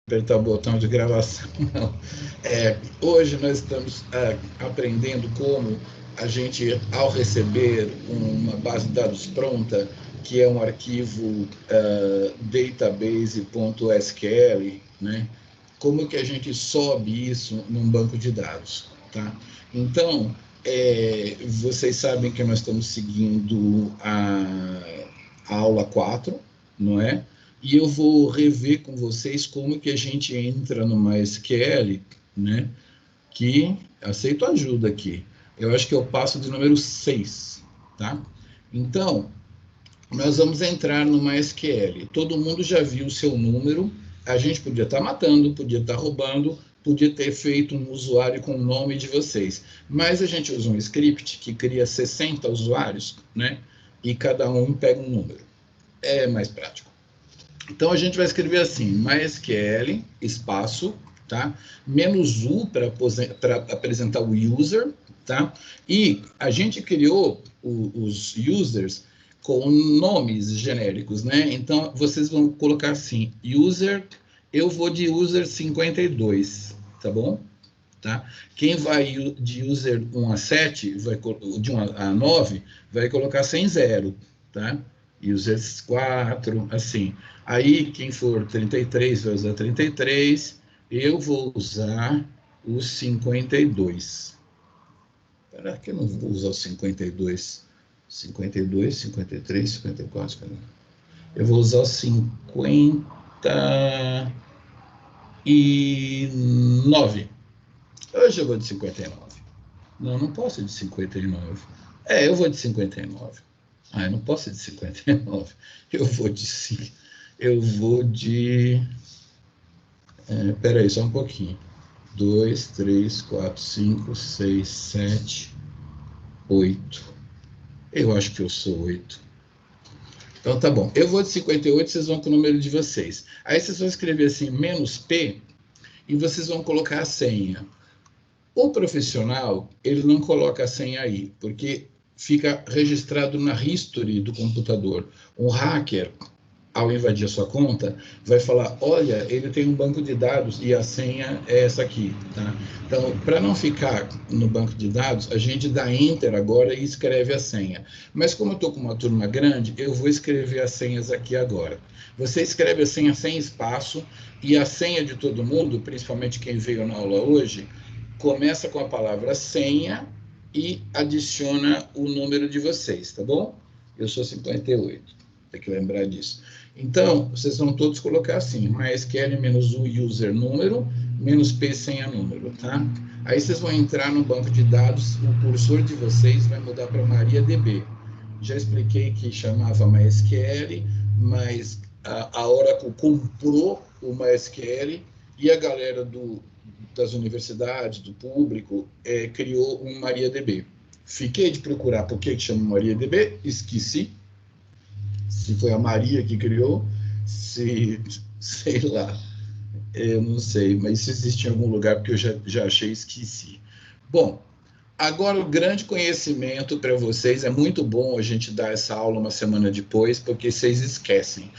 apertar o botão de gravação, não. Hoje nós estamos aprendendo como a gente, ao receber uma base de dados pronta, que é um arquivo database.sql, né? Como que a gente sobe isso num banco de dados, tá? Então, vocês sabem que nós estamos seguindo a aula 4, não é? E eu vou rever com vocês como que a gente entra no MySQL, né? Que aceito ajuda aqui. Eu acho que eu passo de número 6, tá? Então, nós vamos entrar no MySQL. Todo mundo já viu o seu número. A gente podia estar matando, podia estar roubando, podia ter feito um usuário com o nome de vocês. Mas a gente usa um script que cria 60 usuários, né? E cada um pega um número. É mais prático. Então a gente vai escrever assim, MySQL, espaço, tá? Menos U para apresentar o user, tá? E a gente criou os users com nomes genéricos, né? Então vocês vão colocar assim, user, eu vou de user 52, tá bom? Tá? Quem vai de user 1 a 7, de 1 a 9, vai colocar sem zero, tá? Users 4, assim. Aí, quem for 33, vai usar 33. Eu vou usar o 52. Será que eu não vou usar o 52? 52, 53, 54, 55. Eu vou usar o 59. Hoje eu vou de 59. Não, não posso ir de 59. Eu vou de 59. Eu não posso ir de 59. Eu vou de. Eu vou de. Peraí, só um pouquinho. 2, 3, 4, 5, 6, 7, 8. Eu acho que eu sou 8. Então tá bom. Eu vou de 58, vocês vão com o número de vocês. Aí vocês vão escrever assim, menos P, e vocês vão colocar a senha. O profissional, ele não coloca a senha aí, porque fica registrado na history do computador. Um hacker, ao invadir a sua conta, vai falar, olha, ele tem um banco de dados e a senha é essa aqui, tá? Então, para não ficar no banco de dados, a gente dá enter agora e escreve a senha. Mas como eu estou com uma turma grande, eu vou escrever as senhas aqui agora. Você escreve a senha sem espaço e a senha de todo mundo, principalmente quem veio na aula hoje, começa com a palavra senha e adiciona o número de vocês, tá bom? Eu sou 58, tem que lembrar disso. Então, vocês vão todos colocar assim, MySQL menos o user número, menos P senha número, tá? Aí vocês vão entrar no banco de dados, o cursor de vocês vai mudar para MariaDB. Já expliquei que chamava MySQL, mas a Oracle comprou o MySQL e a galera das universidades, do público, criou um MariaDB. Fiquei de procurar por que chama MariaDB, esqueci. Se foi a Maria que criou, sei lá, eu não sei, mas isso existe em algum lugar, porque eu já achei e esqueci. Bom, agora o grande conhecimento para vocês, é muito bom a gente dar essa aula uma semana depois, porque vocês esquecem.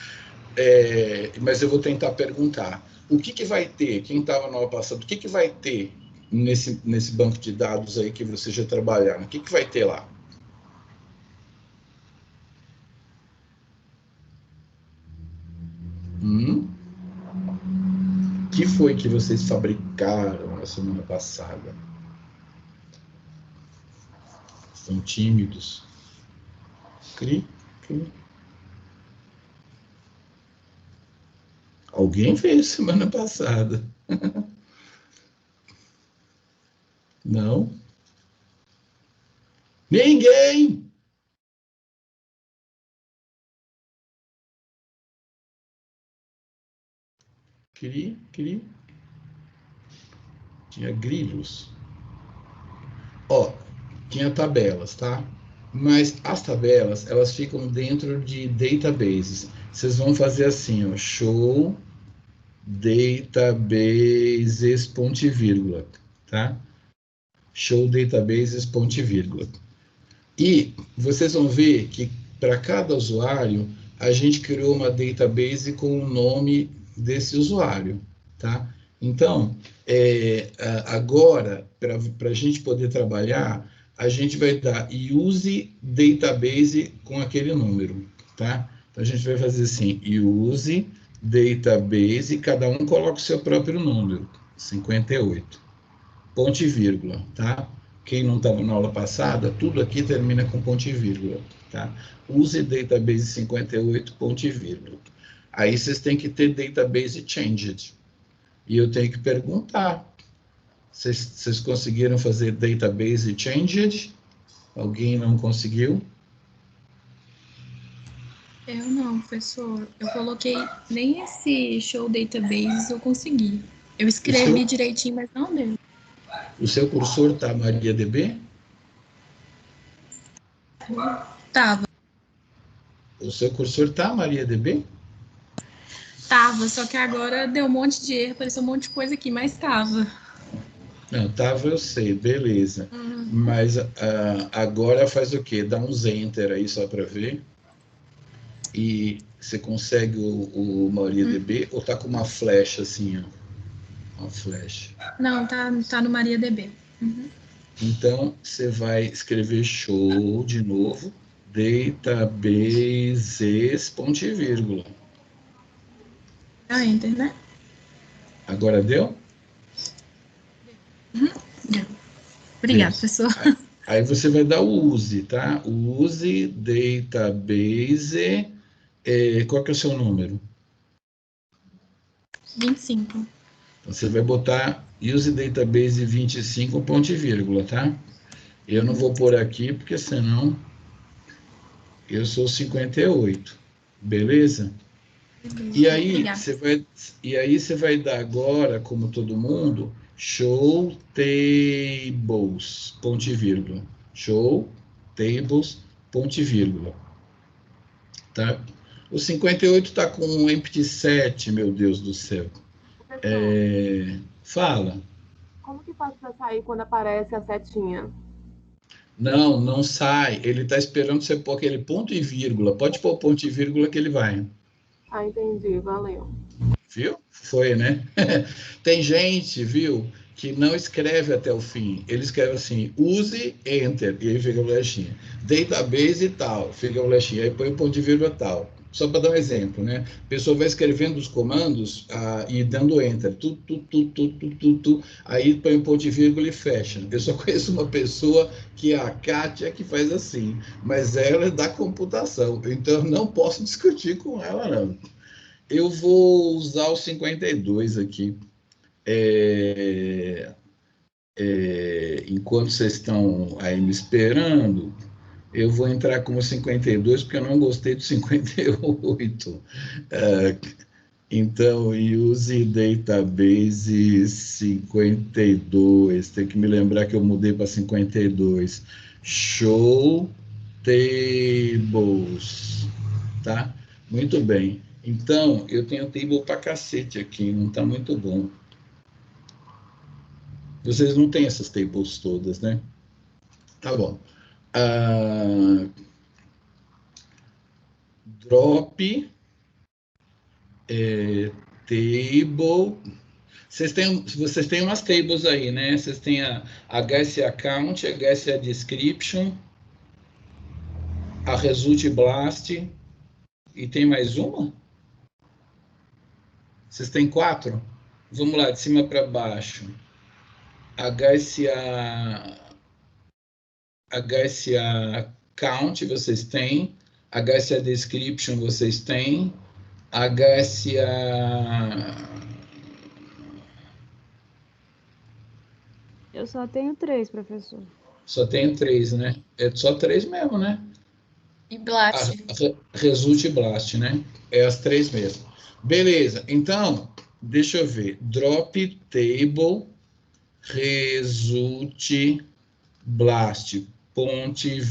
Mas eu vou tentar perguntar. O que vai ter, quem estava na aula passada, o que vai ter nesse banco de dados aí que vocês já trabalharam? O que vai ter lá? O que foi que vocês fabricaram na semana passada? Estão tímidos? Cri, cri. Alguém fez semana passada? Não? Ninguém! Cri, cri. Tinha grilos. Ó, tinha tabelas, tá? Mas as tabelas, elas ficam dentro de databases. Vocês vão fazer assim, ó, show databases ponto vírgula, tá? Show databases ponto vírgula. E vocês vão ver que para cada usuário, a gente criou uma database com o nome desse usuário, tá? Então, agora, para a gente poder trabalhar, a gente vai dar use database com aquele número, tá? Então, a gente vai fazer assim, use database, cada um coloca o seu próprio número, 58, ponto e vírgula, tá? Quem não estava na aula passada, tudo aqui termina com ponto e vírgula, tá? Use database 58, ponto e vírgula. Aí vocês têm que ter database changed. E eu tenho que perguntar, vocês conseguiram fazer database changed? Alguém não conseguiu? Eu não, professor. Eu coloquei nem esse show database eu consegui. Eu escrevi direitinho, mas não deu. O seu cursor está MariaDB? Tava. O seu cursor está MariaDB? Tava, só que agora deu um monte de erro, apareceu um monte de coisa aqui, mas tava. Não, tava, eu sei, beleza. Mas agora faz o quê? Dá uns enter aí só para ver. E você consegue o MariaDB ou tá com uma flecha assim, ó? Uma flecha. Não, tá no MariaDB. Então, você vai escrever show de novo, databases, ponto e vírgula. Ah, enter, né? Agora deu? Deu. Obrigada, Deu. professor. Aí você vai dar o use, tá? O use database. Qual que é o seu número? 25. Então, você vai botar use database 25, ponto e vírgula, tá? Eu não vou pôr aqui, porque senão eu sou 58. Beleza? E aí, você vai dar agora, como todo mundo, show tables, ponto e vírgula. Show tables, ponto e vírgula. Tá? O 58 está com um empty set, meu Deus do céu. Fala. Como que faz para sair quando aparece a setinha? Não, não sai. Ele está esperando você pôr aquele ponto e vírgula. Pode pôr ponto e vírgula que ele vai. Ah, entendi, valeu. Viu? Foi, né? Tem gente, viu, que não escreve até o fim. Ele escreve assim, use, enter, e aí fica a flechinha. Database e tal, fica a flechinha. Aí põe o ponto de vírgula tal. Só para dar um exemplo, né? A pessoa vai escrevendo os comandos e dando enter. Aí põe o ponto de vírgula e fecha. Eu só conheço uma pessoa que é a Kátia que faz assim. Mas ela é da computação. Então eu não posso discutir com ela, não. Eu vou usar o 52 aqui. Enquanto vocês estão aí me esperando, eu vou entrar com o 52, porque eu não gostei do 58. Então, use database 52. Tem que me lembrar que eu mudei para 52. Show tables. Tá? Muito bem. Então, eu tenho table pra cacete aqui, não tá muito bom. Vocês não têm essas tables todas, né? Tá bom. Drop table. Vocês têm umas tables aí, né? Vocês têm a HSA Count, a HSA Description, a Result Blast, e tem mais uma? Vocês têm 4? Vamos lá, de cima para baixo. HSA Count vocês têm, HSA Description vocês têm, HSA... Eu só tenho 3, professor. Só tenho 3, né? É só 3 mesmo, né? E Blast. Result e Blast, né? É as 3 mesmo. Beleza, então, deixa eu ver. Drop Table, Result, Blast, ponte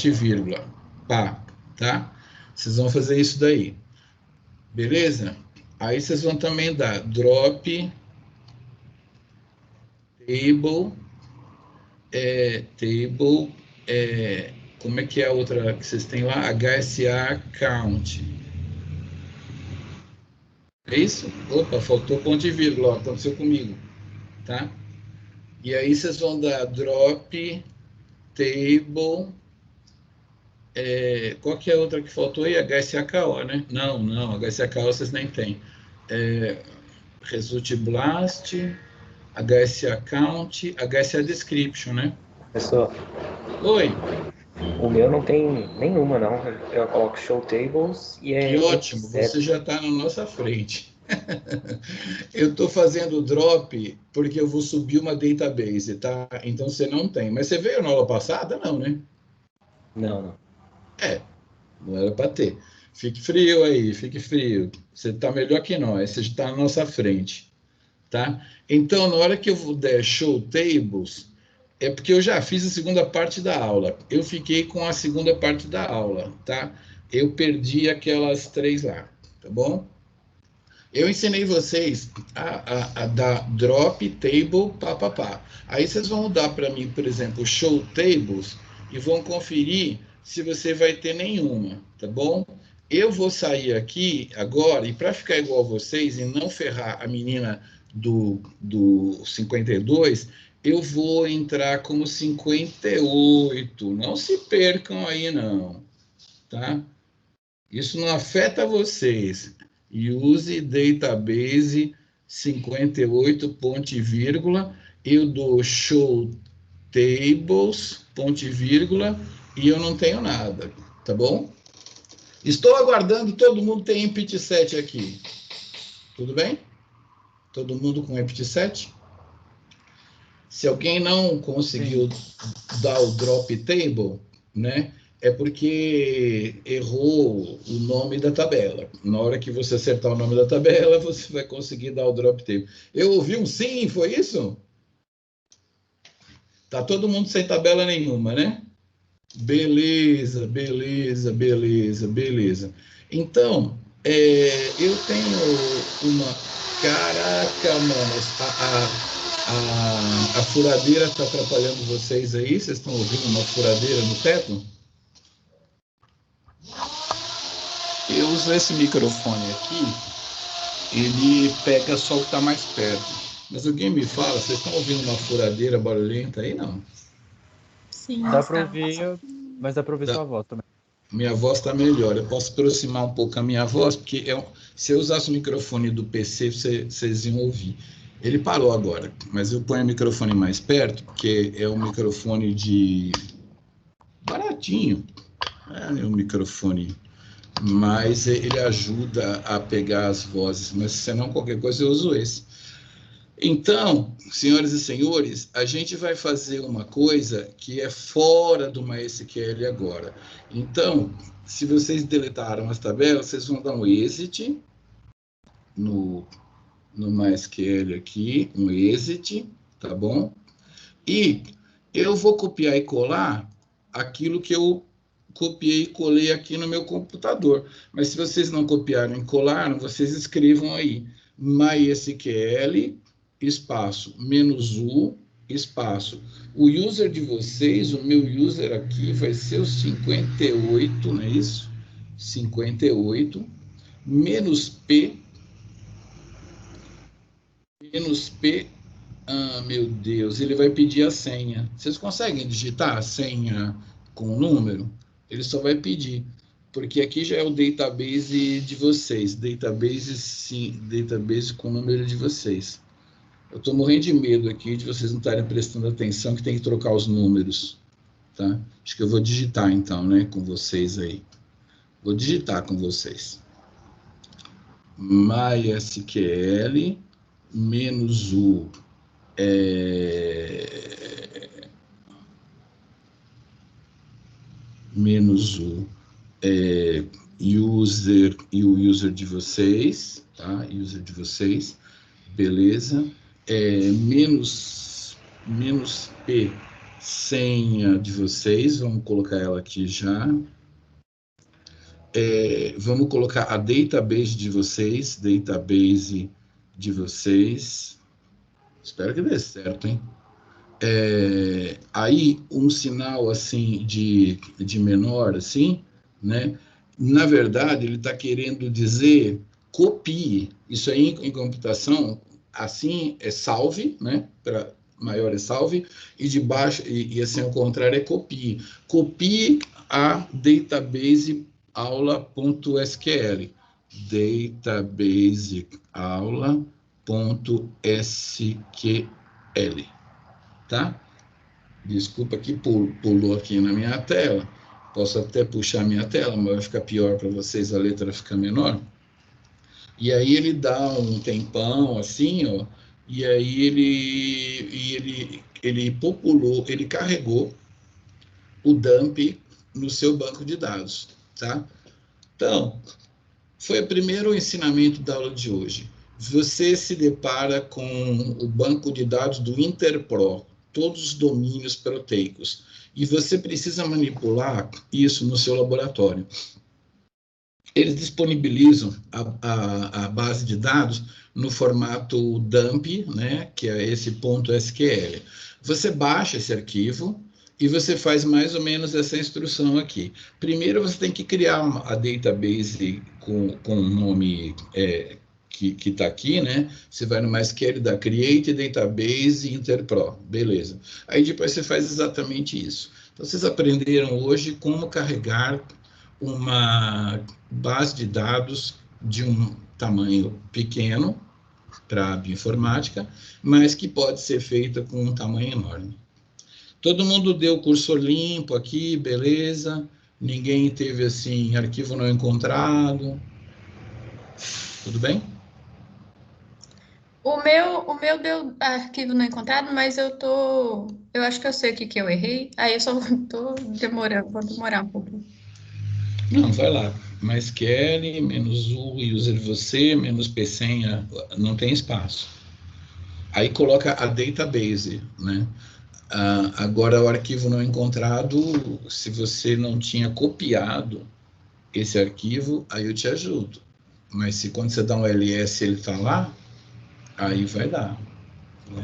e vírgula. Pá, tá? Vocês vão fazer isso daí. Beleza? Aí vocês vão também dar drop table, como é que é a outra que vocês têm lá? HSA count. É isso? Opa, faltou ponto e vírgula, ó, aconteceu comigo, tá? E aí vocês vão dar drop, table, qual que é a outra que faltou aí? HSAKO, né? Não, HSAKO vocês nem têm. Result Blast, HSA Count, HSA Description, né? Professor, Oi, o meu não tem nenhuma, não. Eu coloco show tables e que é empty ótimo, você set. já está na nossa frente. Eu estou fazendo drop porque eu vou subir uma database, tá? Então você não tem. Mas você veio na aula passada? Não, né? Não, não. Não era para ter. Fique frio aí, fique frio. Você está melhor que nós, você está na nossa frente, tá? Então, na hora que eu der show tables, é porque eu já fiz a segunda parte da aula. Eu fiquei com a segunda parte da aula, tá? Eu perdi aquelas 3 lá, tá bom? Eu ensinei vocês a dar drop, table, pá. Aí vocês vão dar para mim, por exemplo, show tables e vão conferir se você vai ter nenhuma, tá bom? Eu vou sair aqui agora e para ficar igual a vocês e não ferrar a menina do 52, eu vou entrar como 58. Não se percam aí, não, tá? Isso não afeta vocês. Use database 58, ponto e vírgula, eu dou show tables, ponto e vírgula, e eu não tenho nada, tá bom? Estou aguardando, todo mundo tem empty set aqui. Tudo bem? Todo mundo com empty set? Se alguém não conseguiu dar o drop table, né, é porque errou o nome da tabela. Na hora que você acertar o nome da tabela, você vai conseguir dar o drop table. Eu ouvi um sim, foi isso? Tá todo mundo sem tabela nenhuma, né? Beleza. Então, eu tenho uma... Caraca, mano, a furadeira está atrapalhando vocês aí? Vocês estão ouvindo uma furadeira no teto? Eu uso esse microfone aqui, ele pega só o que está mais perto. Mas alguém me fala, vocês estão ouvindo uma furadeira barulhenta aí? Não. Sim, Dá está. pra ouvir, mas dá pra ouvir sua voz também. Minha voz está melhor. Eu posso aproximar um pouco a minha voz, porque se eu usasse o microfone do PC, vocês iam ouvir. Ele parou agora, mas eu ponho o microfone mais perto, porque é um microfone de baratinho. É um microfone, mas ele ajuda a pegar as vozes. Mas se não, qualquer coisa eu uso esse. Então, senhoras e senhores, a gente vai fazer uma coisa que é fora do MySQL agora. Então, se vocês deletaram as tabelas, vocês vão dar um exit no MySQL aqui, um exit, tá bom? E eu vou copiar e colar aquilo que eu copiei e colei aqui no meu computador. Mas se vocês não copiaram e colaram, vocês escrevam aí MySQL espaço -u espaço. O user de vocês, o meu user aqui vai ser o 58, não é isso? 58 menos P. Ah, meu Deus, ele vai pedir a senha. Vocês conseguem digitar a senha com o número? Ele só vai pedir, porque aqui já é o database de vocês, database com o número de vocês. Eu estou morrendo de medo aqui de vocês não estarem prestando atenção que tem que trocar os números, tá? Acho que eu vou digitar então, né, com vocês aí. Vou digitar com vocês. MySQL menos u user e o user de vocês, tá? User de vocês, beleza? Menos P, senha de vocês, vamos colocar ela aqui já. Vamos colocar a database de vocês, espero que dê certo, hein? Aí um sinal assim de menor, assim, né? Na verdade, ele está querendo dizer copie. Isso aí em computação, assim é salve, né? Para maior é salve, e de baixo, e assim ao contrário é copie. Copie a database aula.sql. Database aula.sql. Tá? Desculpa que pulou aqui na minha tela. Posso até puxar minha tela, mas vai ficar pior para vocês, a letra fica menor. E aí ele dá um tempão assim, ó, e aí ele populou, ele carregou o dump no seu banco de dados, tá? Então, foi o primeiro ensinamento da aula de hoje. Você se depara com o banco de dados do Interpro, todos os domínios proteicos, e você precisa manipular isso no seu laboratório. Eles disponibilizam a base de dados no formato dump, né, que é esse .sql. Você baixa esse arquivo e você faz mais ou menos essa instrução aqui. Primeiro você tem que criar a database com o nome que está aqui, né? Você vai no MySQL, dá Create Database Interpro, beleza. Aí depois você faz exatamente isso. Então vocês aprenderam hoje como carregar uma base de dados de um tamanho pequeno para a bioinformática, mas que pode ser feita com um tamanho enorme. Todo mundo deu cursor limpo aqui, beleza? Ninguém teve, assim, arquivo não encontrado. Tudo bem? O meu deu arquivo não encontrado, mas eu acho que eu sei o que eu errei, aí eu só tô demorando, vou demorar um pouquinho. Não, vai lá. MySQL, menos U, user você, menos P senha, não tem espaço. Aí coloca a database, né? Agora, o arquivo não encontrado, se você não tinha copiado esse arquivo, aí eu te ajudo. Mas se quando você dá um ls ele está lá, aí vai dar. Né?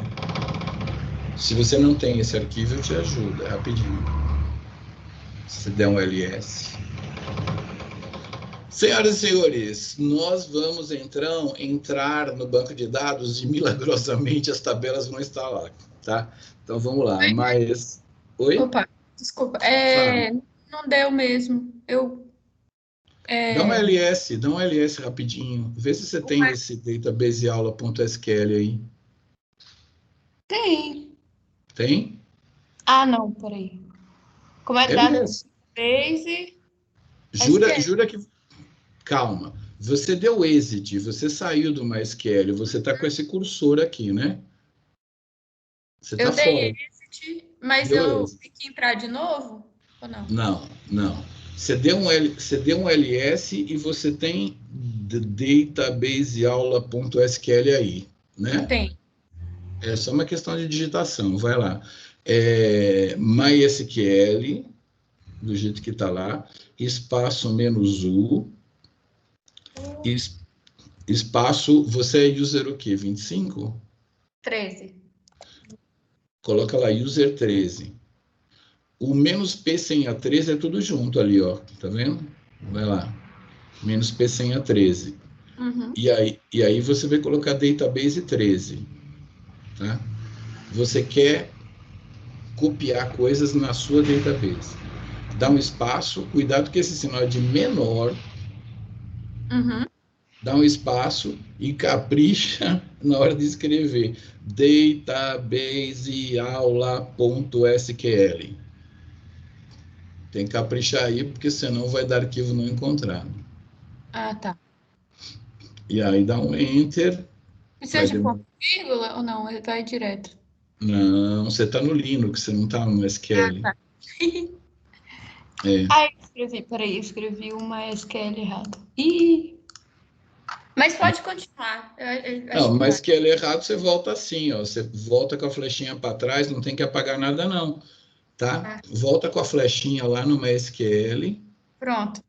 Se você não tem esse arquivo, eu te ajudo, é rapidinho. Se você der um ls. Senhoras e senhores, nós vamos entrar no banco de dados e milagrosamente as tabelas vão estar lá, tá? Então vamos lá, mas... Oi? Opa, desculpa, não deu mesmo, Dá um ls rapidinho, vê se você tem esse database aula.sql aí. Tem. Tem? Ah, não, peraí. Como é que dá? Database... Jura que... Calma. Você deu exit, você saiu do MySQL, você está com esse cursor aqui, né? Você está fora. Eu dei exit, mas eu tenho que entrar de novo? Ou não? Não. Você deu um ls e você tem database aula.sql aí, né? Tem. É só uma questão de digitação, vai lá. MySQL, do jeito que está lá, espaço menos U, espaço, você é user o quê? 25? 13. Coloca lá, user 13. O menos P senha 13 é tudo junto ali, ó. Tá vendo? Vai lá. Menos P senha 13. Uhum. E aí você vai colocar database 13. Tá? Você quer copiar coisas na sua database. Dá um espaço, cuidado que esse sinal é de menor. Uhum. Dá um espaço e capricha na hora de escrever database aula.sql. Tem que caprichar aí, porque senão vai dar arquivo não encontrado. Ah, tá. E aí dá um enter. Precisa de ponto e vírgula ou não? Ele vai direto. Não, você está no Linux, você não está no SQL. Ah, tá. Eu escrevi uma SQL errado. Mas pode continuar. Não, mas que ele errado, você volta assim, ó. Você volta com a flechinha para trás, não tem que apagar nada, não. Tá? Volta com a flechinha lá no MySQL. Pronto.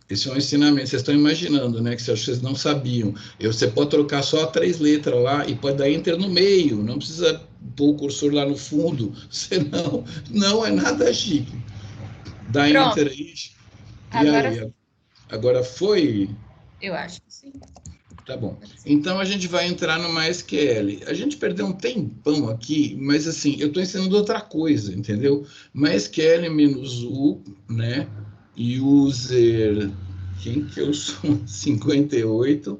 Esse é um ensinamento. Vocês estão imaginando, né? Que vocês não sabiam. Você pode trocar só 3 letras lá e pode dar enter no meio. Não precisa pôr o cursor lá no fundo. Senão, não é nada chique. Dá enter aí. E aí? Agora foi? Eu acho que sim. Tá bom. Então, a gente vai entrar no MySQL. A gente perdeu um tempão aqui, mas, assim, eu estou ensinando outra coisa, entendeu? MySQL-U, né? User, quem que eu sou? 58,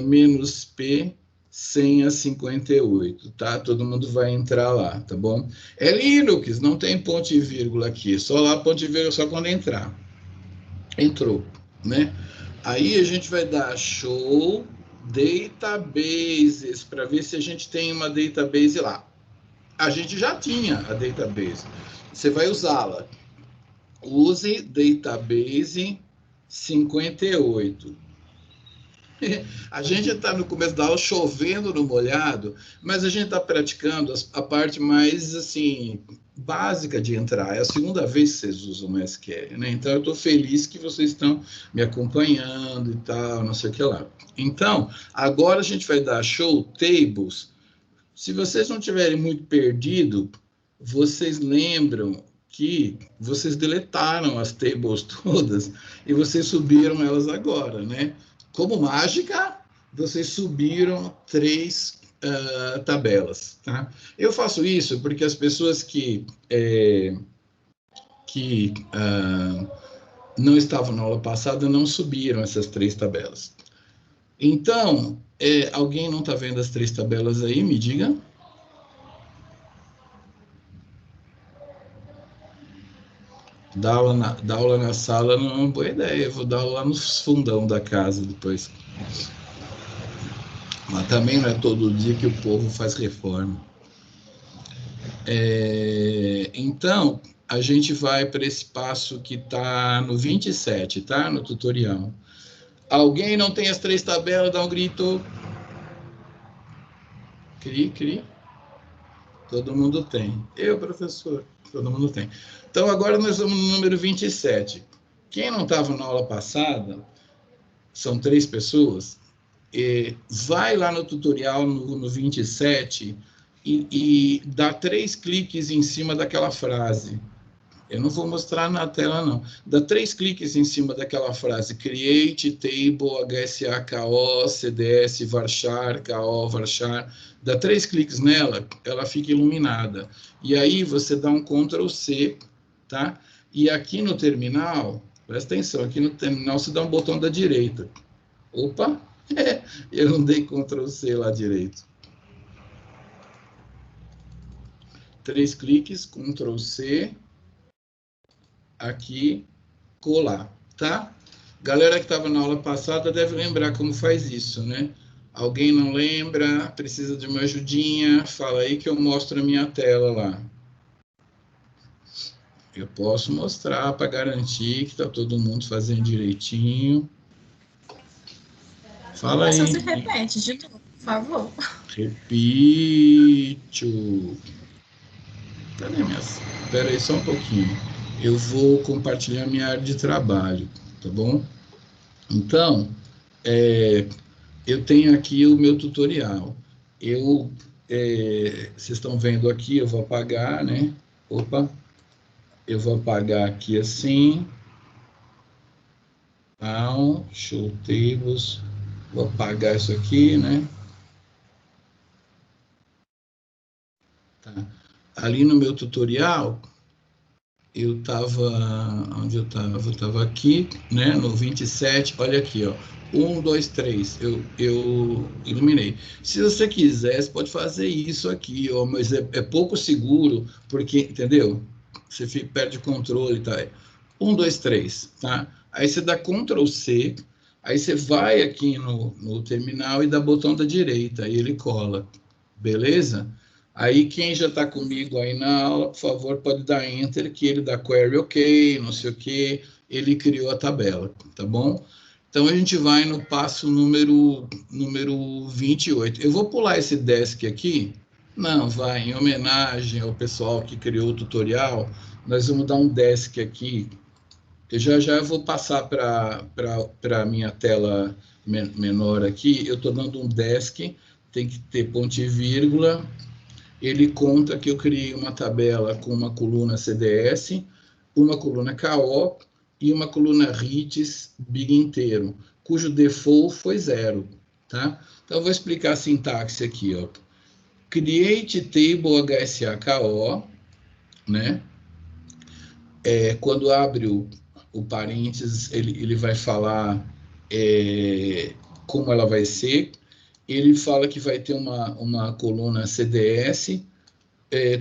menos P, senha 58, tá? Todo mundo vai entrar lá, tá bom? É Linux, não tem ponto e vírgula aqui, só lá ponto e vírgula só quando entrar. Entrou, né? Aí a gente vai dar show databases para ver se a gente tem uma database lá. A gente já tinha a database. Você vai usá-la. Use database 58. A gente está no começo da aula chovendo no molhado, mas a gente está praticando a parte mais assim básica de entrar. É a segunda vez que vocês usam o SQL, né? Então eu estou feliz que vocês estão me acompanhando e tal, não sei o que lá. Então, agora a gente vai dar show tables. Se vocês não tiverem muito perdido, vocês lembram que vocês deletaram as tables todas e vocês subiram elas agora, né? Como mágica, vocês subiram 3 tabelas. Tá? Eu faço isso porque as pessoas que não estavam na aula passada não subiram essas 3 tabelas. Então, alguém não está vendo as 3 tabelas aí? Me diga. Dar aula na sala não é uma boa ideia. Eu vou dar aula lá no fundão da casa depois. Mas também não é todo dia que o povo faz reforma. Então, a gente vai para esse passo que está no 27, tá? No tutorial. Alguém não tem as 3 tabelas? Dá um grito. Cri. Todo mundo tem. Eu, professor, todo mundo tem. Então, agora nós vamos no número 27. Quem não estava na aula passada, são 3 pessoas, vai lá no tutorial no 27 e dá 3 cliques em cima daquela frase. Eu não vou mostrar na tela, não. Dá 3 cliques em cima daquela frase. Create, table, HSAKO, CDS, varchar, KO, varchar. Dá 3 cliques nela, ela fica iluminada. E aí você dá um Ctrl C, tá? E aqui no terminal, presta atenção, aqui no terminal você dá um botão da direita. Opa, eu não dei Ctrl C lá direito. 3 cliques, Ctrl C, aqui, colar, tá? Galera que estava na aula passada deve lembrar como faz isso, né? Alguém não lembra, precisa de uma ajudinha, fala aí que eu mostro a minha tela lá. Eu posso mostrar para garantir que está todo mundo fazendo direitinho. Fala aí. Só se repete de novo, por favor. Repito. Cadê minhas? Espera aí só um pouquinho. Eu vou compartilhar minha área de trabalho, tá bom? Então, eu tenho aqui o meu tutorial. Vocês estão vendo aqui, eu vou apagar, né? Opa! Eu vou apagar aqui assim. Show tables. Vou apagar isso aqui, né? Tá. Ali no meu tutorial, eu estava... Onde eu estava? Eu estava aqui, né? No 27, olha aqui, ó. 1, 2, 3, eu iluminei. Se você quiser, você pode fazer isso aqui, ó, mas é pouco seguro, porque, entendeu? Você perde o controle, tá? 1, 2, 3, tá? Aí você dá Ctrl C, aí você vai aqui no terminal e dá botão da direita, aí ele cola, beleza? Aí quem já está comigo aí na aula, por favor, pode dar Enter, que ele dá query OK, não sei o que, ele criou a tabela, tá bom? Então, a gente vai no passo número 28. Eu vou pular esse desk aqui. Não, vai, em homenagem ao pessoal que criou o tutorial, nós vamos dar um desk aqui. Eu já vou passar para a minha tela menor aqui. Eu estou dando um desk, tem que ter ponto e vírgula. Ele conta que eu criei uma tabela com uma coluna CDS, uma coluna KO, e uma coluna RITES big inteiro, cujo default foi 0, tá? Então, eu vou explicar a sintaxe aqui, ó. Create table HSAKO, né? Quando abre o parênteses, ele vai falar como ela vai ser. Ele fala que vai ter uma coluna CDS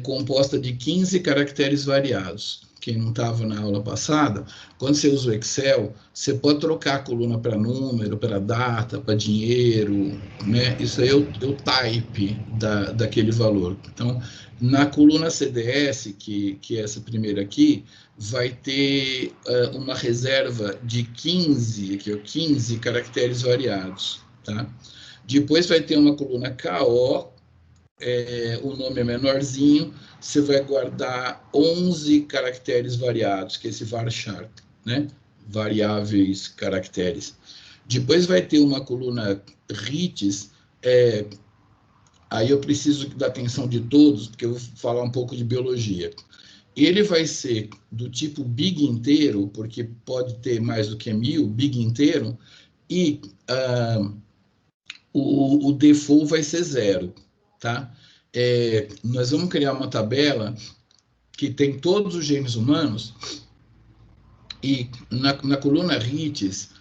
composta de 15 caracteres variados. Quem não estava na aula passada, quando você usa o Excel, você pode trocar a coluna para número, para data, para dinheiro, né? Isso aí é o type daquele valor. Então, na coluna CDS, que é essa primeira aqui, vai ter uma reserva de 15, aqui, ó, 15 caracteres variados, tá? Depois vai ter uma coluna KO, o nome é menorzinho, você vai guardar 11 caracteres variados, que é esse varchar, né? Variáveis caracteres. Depois vai ter uma coluna RITs, aí eu preciso da atenção de todos, porque eu vou falar um pouco de biologia. Ele vai ser do tipo big inteiro, porque pode ter mais do que 1000, big inteiro, e o default vai ser 0, tá? Nós vamos criar uma tabela que tem todos os genes humanos e na coluna RITs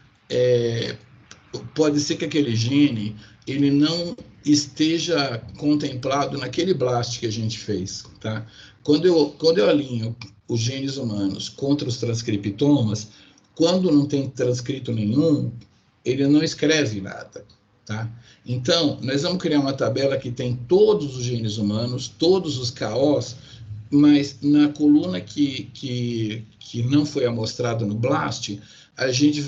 pode ser que aquele gene ele não esteja contemplado naquele blast que a gente fez, tá? Quando eu alinho os genes humanos contra os transcriptomas, quando não tem transcrito nenhum, ele não escreve nada, tá? Então, nós vamos criar uma tabela que tem todos os genes humanos, todos os KOs, mas na coluna que não foi amostrada no BLAST, a gente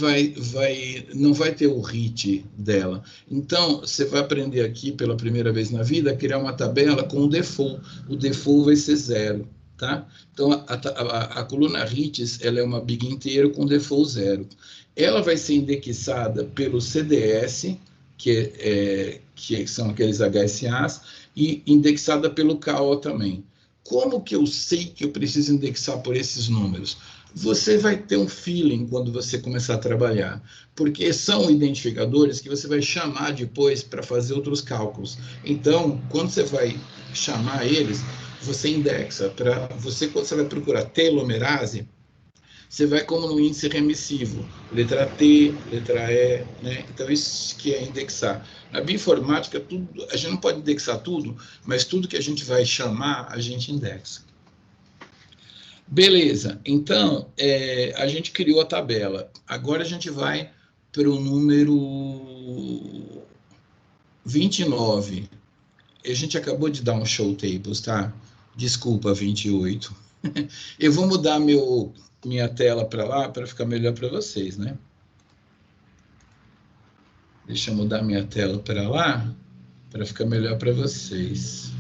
não vai ter o HIT dela. Então, você vai aprender aqui pela primeira vez na vida a criar uma tabela com o default. O default vai ser 0, tá? Então, a coluna HITs, ela é uma big inteiro com default 0. Ela vai ser indexada pelo CDS, que são aqueles HSAs, e indexada pelo KO também. Como que eu sei que eu preciso indexar por esses números? Você vai ter um feeling quando você começar a trabalhar, porque são identificadores que você vai chamar depois para fazer outros cálculos. Então, quando você vai chamar eles, você indexa. Quando você vai procurar telomerase, você vai como no índice remissivo, letra T, letra E, né? Então, isso que é indexar. Na bioinformática, a gente não pode indexar tudo, mas tudo que a gente vai chamar, a gente indexa. Beleza, então, a gente criou a tabela. Agora a gente vai para o número 29. A gente acabou de dar um show tables, tá? Desculpa, 28. Eu vou mudar minha tela para lá para ficar melhor para vocês, né? Deixa eu mudar minha tela para lá para ficar melhor para vocês.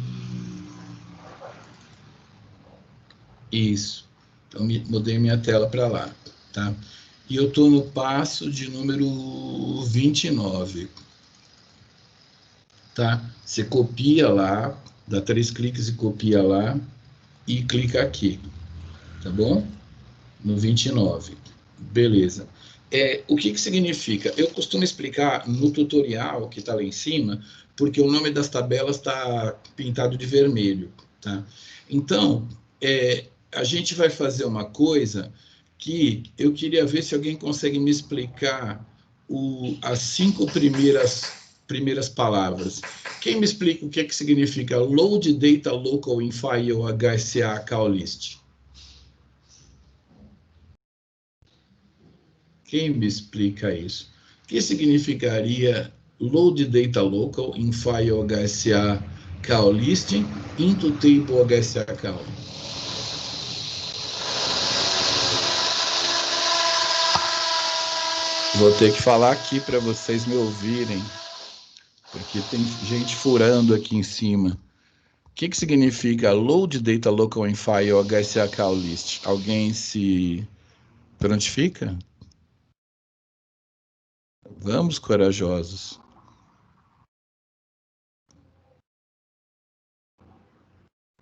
Isso. Então, mudei minha tela para lá, tá? E eu estou no passo de número 29, tá? Você copia lá, dá 3 cliques e copia lá e clica aqui, tá bom? No 29. Beleza. O que significa? Eu costumo explicar no tutorial que está lá em cima, porque o nome das tabelas está pintado de vermelho, tá? Então, a gente vai fazer uma coisa que eu queria ver se alguém consegue me explicar as 5 primeiras palavras. Quem me explica o que significa load data local in file HCA callist? Quem me explica isso? O que significaria load data local in file HSA callist into table HSA call? Vou ter que falar aqui para vocês me ouvirem, porque tem gente furando aqui em cima. O que significa load data local in file HSA callist? Alguém se prontifica? Vamos, corajosos.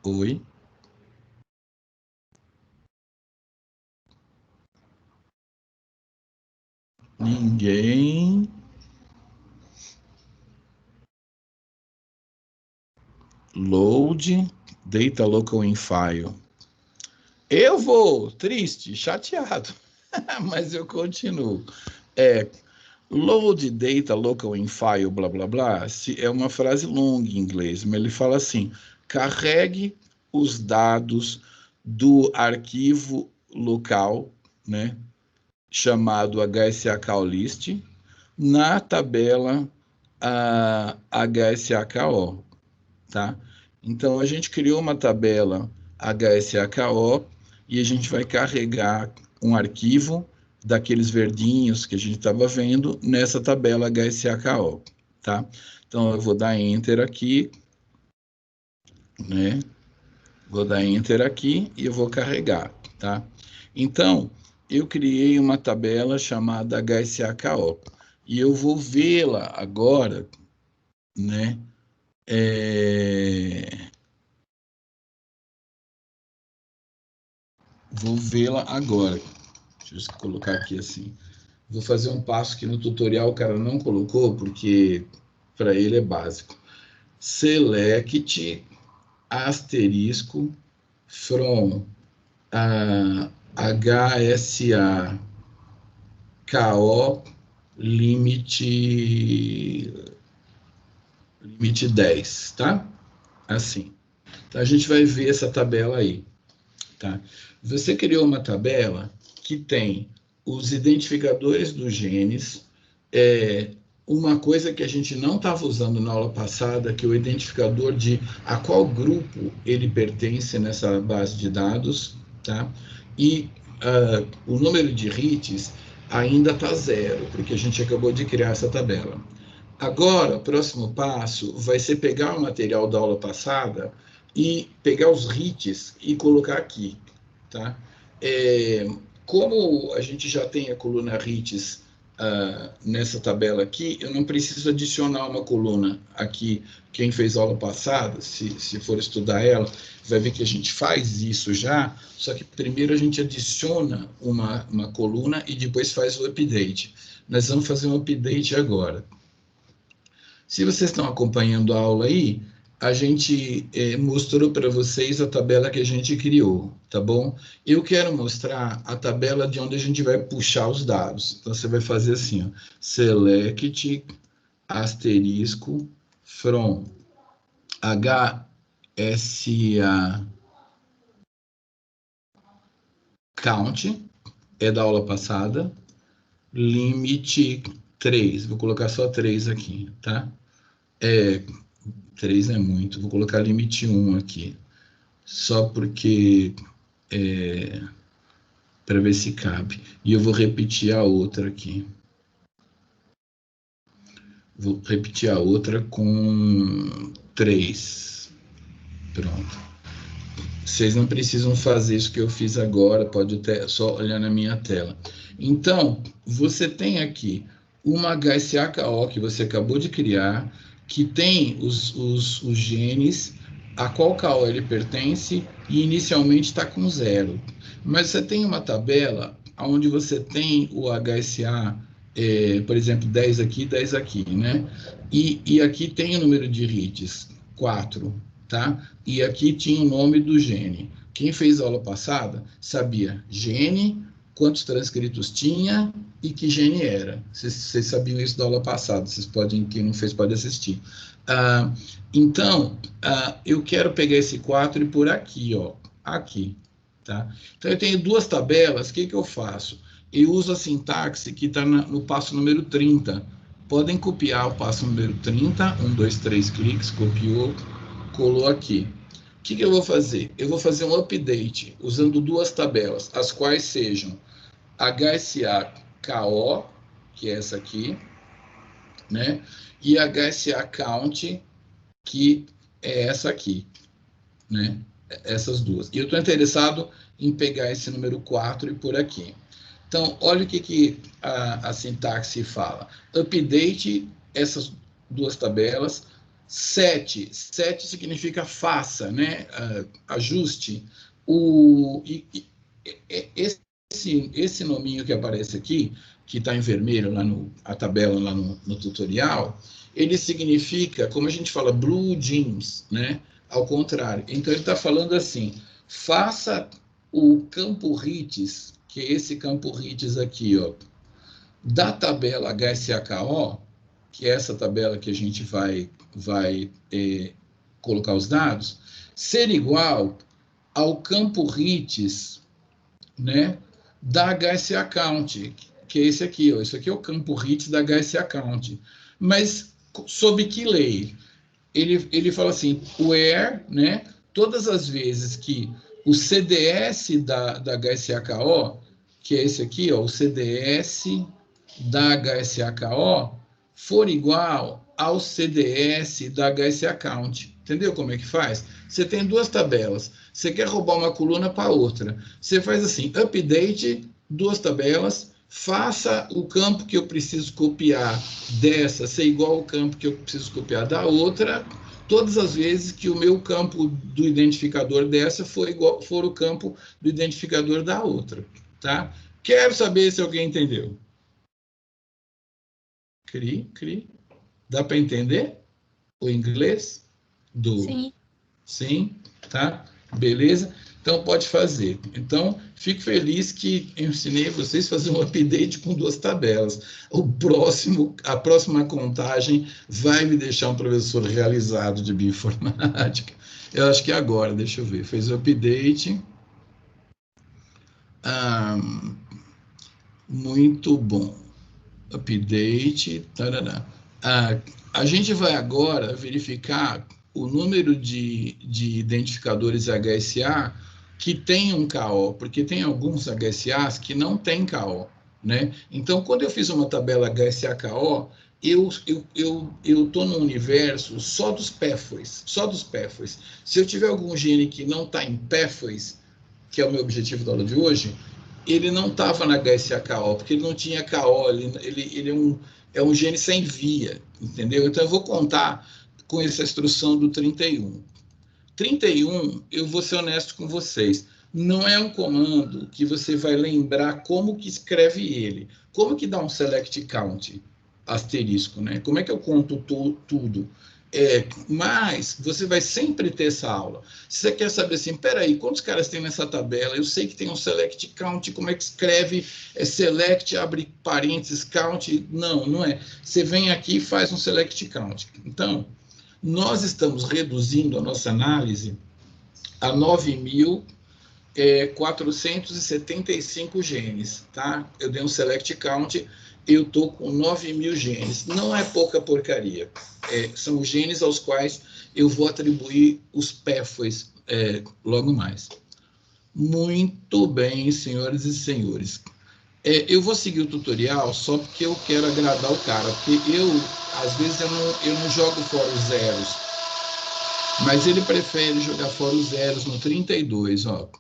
Oi? Ninguém? load data local in file. Eu vou, triste, chateado, mas eu continuo. Load data local in file, blá, blá, blá, é uma frase longa em inglês, mas ele fala assim, carregue os dados do arquivo local, né, chamado HSACalList, na tabela HSACO, tá? Então, a gente criou uma tabela HSACO e a gente vai carregar um arquivo daqueles verdinhos que a gente estava vendo nessa tabela HSACO, tá? Então, eu vou dar Enter aqui, né? Vou dar Enter aqui e eu vou carregar, tá? Então, eu criei uma tabela chamada HSACO e eu vou vê-la agora, né? Vou vê-la agora. Deixa eu colocar aqui assim. Vou fazer um passo que no tutorial o cara não colocou, porque para ele é básico. Select asterisco from HSA KO limite 10, tá? Assim. Então, a gente vai ver essa tabela aí, tá? Você criou uma tabela que tem os identificadores dos genes, uma coisa que a gente não estava usando na aula passada, que é o identificador de a qual grupo ele pertence nessa base de dados, tá? E o número de hits ainda está 0, porque a gente acabou de criar essa tabela. Agora, o próximo passo vai ser pegar o material da aula passada e pegar os hits e colocar aqui, tá? Como a gente já tem a coluna hits nessa tabela aqui, eu não preciso adicionar uma coluna aqui. Quem fez a aula passada, se for estudar ela, vai ver que a gente faz isso já, só que primeiro a gente adiciona uma coluna e depois faz o update. Nós vamos fazer um update agora. Se vocês estão acompanhando a aula aí, a gente mostrou para vocês a tabela que a gente criou, tá bom? Eu quero mostrar a tabela de onde a gente vai puxar os dados. Então, você vai fazer assim, ó, select asterisco from HSA count, é da aula passada, limite 3, vou colocar só 3 aqui, tá? 3 é muito, vou colocar limite 1 aqui, só porque para ver se cabe. E eu vou repetir a outra aqui. Vou repetir a outra com 3. Pronto. Vocês não precisam fazer isso que eu fiz agora, pode até só olhar na minha tela. Então, você tem aqui uma HSACO que você acabou de criar, que tem os genes, a qual KO ele pertence, e inicialmente está com 0. Mas você tem uma tabela onde você tem o HSA, por exemplo, 10 aqui, 10 aqui, né? E aqui tem o número de hits, 4, tá? E aqui tinha o nome do gene. Quem fez a aula passada sabia gene, quantos transcritos tinha e que gene era. Vocês sabiam isso da aula passada, vocês podem, quem não fez pode assistir. Então, eu quero pegar esse 4 e por aqui, ó, aqui, tá? Então, eu tenho duas tabelas, o que eu faço? Eu uso a sintaxe que está no passo número 30. Podem copiar o passo número 30, 1, 2, 3 cliques, copiou, colou aqui. O que eu vou fazer? Eu vou fazer um update usando duas tabelas, as quais sejam HSA-KO, que é essa aqui, né? E HSA-Count, que é essa aqui, né? Essas duas. E eu estou interessado em pegar esse número 4 e por aqui. Então, olha o que a sintaxe fala. Update essas duas tabelas. Set significa faça, né? Ajuste. Esse nominho que aparece aqui, que está em vermelho, lá a tabela lá no tutorial, ele significa, como a gente fala, blue jeans, né? ao contrário. Então, ele está falando assim, faça o campo RITES, que é esse campo RITES aqui, ó, da tabela HSAKO, que é essa tabela que a gente vai colocar os dados, ser igual ao campo RITES, né, da HSA Count, que é esse aqui, ó. Isso aqui é o campo RITES da HSA Count. Mas sob que lei? Ele fala assim, where, né, todas as vezes que o CDS da HSAKO, que é esse aqui, ó, o CDS da HSAKO, for igual ao CDS da HSA Count. Entendeu como é que faz? Você tem duas tabelas, você quer roubar uma coluna para outra. Você faz assim, update, duas tabelas, faça o campo que eu preciso copiar dessa ser igual ao campo que eu preciso copiar da outra, todas as vezes que o meu campo do identificador dessa for o campo do identificador da outra, tá? Quero saber se alguém entendeu. Cri. Dá para entender o inglês? Sim. Sim, tá? Beleza? Então, pode fazer. Então, fico feliz que eu ensinei vocês a fazer um update com duas tabelas. A próxima contagem vai me deixar um professor realizado de bioinformática. Eu acho que agora, deixa eu ver, fez o update. Muito bom. Update. Tarará. A gente vai agora verificar o número de identificadores HSA que tem um KO, porque tem alguns HSAs que não tem KO, né? Então, quando eu fiz uma tabela HSA-KO, eu estou no universo só dos PEFOIs. Se eu tiver algum gene que não está em PEFOIs, que é o meu objetivo da aula de hoje, ele não estava na HSA-KO, porque ele não tinha KO, ele é um gene sem via, entendeu? Então, eu vou contar com essa instrução do 31. 31, eu vou ser honesto com vocês, não é um comando que você vai lembrar como que escreve ele. Como que dá um select count asterisco, né? Como é que eu conto tudo? Mas você vai sempre ter essa aula. Se você quer saber assim, peraí, quantos caras tem nessa tabela? Eu sei que tem um select count, como é que escreve? Select, abre parênteses, count? Não é. Você vem aqui e faz um select count. Então, nós estamos reduzindo a nossa análise a 9.475 genes, tá? Eu dei um select count, eu estou com 9.000 genes. Não é pouca porcaria. São os genes aos quais eu vou atribuir os PEFOIs logo mais. Muito bem, senhoras e senhores. Eu vou seguir o tutorial só porque eu quero agradar o cara, porque às vezes, eu não jogo fora os zeros, mas ele prefere jogar fora os zeros no 32, ó.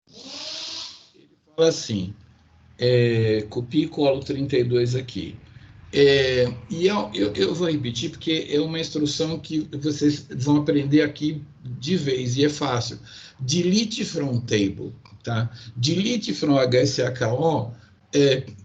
Ele fala assim, copia e cola o 32 aqui. E eu vou repetir, porque é uma instrução que vocês vão aprender aqui de vez, e é fácil. Delete from table, tá? Delete from HSAKO,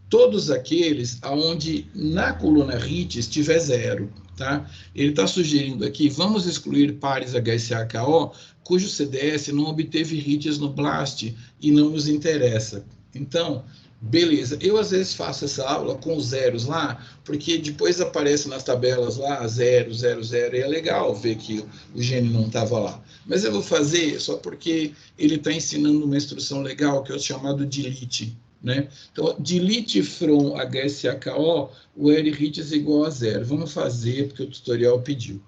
todos aqueles onde na coluna RITES tiver zero, tá? Ele está sugerindo aqui, vamos excluir pares HSAKO, cujo CDS não obteve RITES no BLAST e não nos interessa. Então, beleza, eu às vezes faço essa aula com os zeros lá, porque depois aparece nas tabelas lá 0, 0, 0, e é legal ver que o gene não estava lá. Mas eu vou fazer só porque ele está ensinando uma instrução legal, que é o chamado delete, né? Então, delete from HSAKO, o RITES é igual a 0. Vamos fazer, porque o tutorial pediu,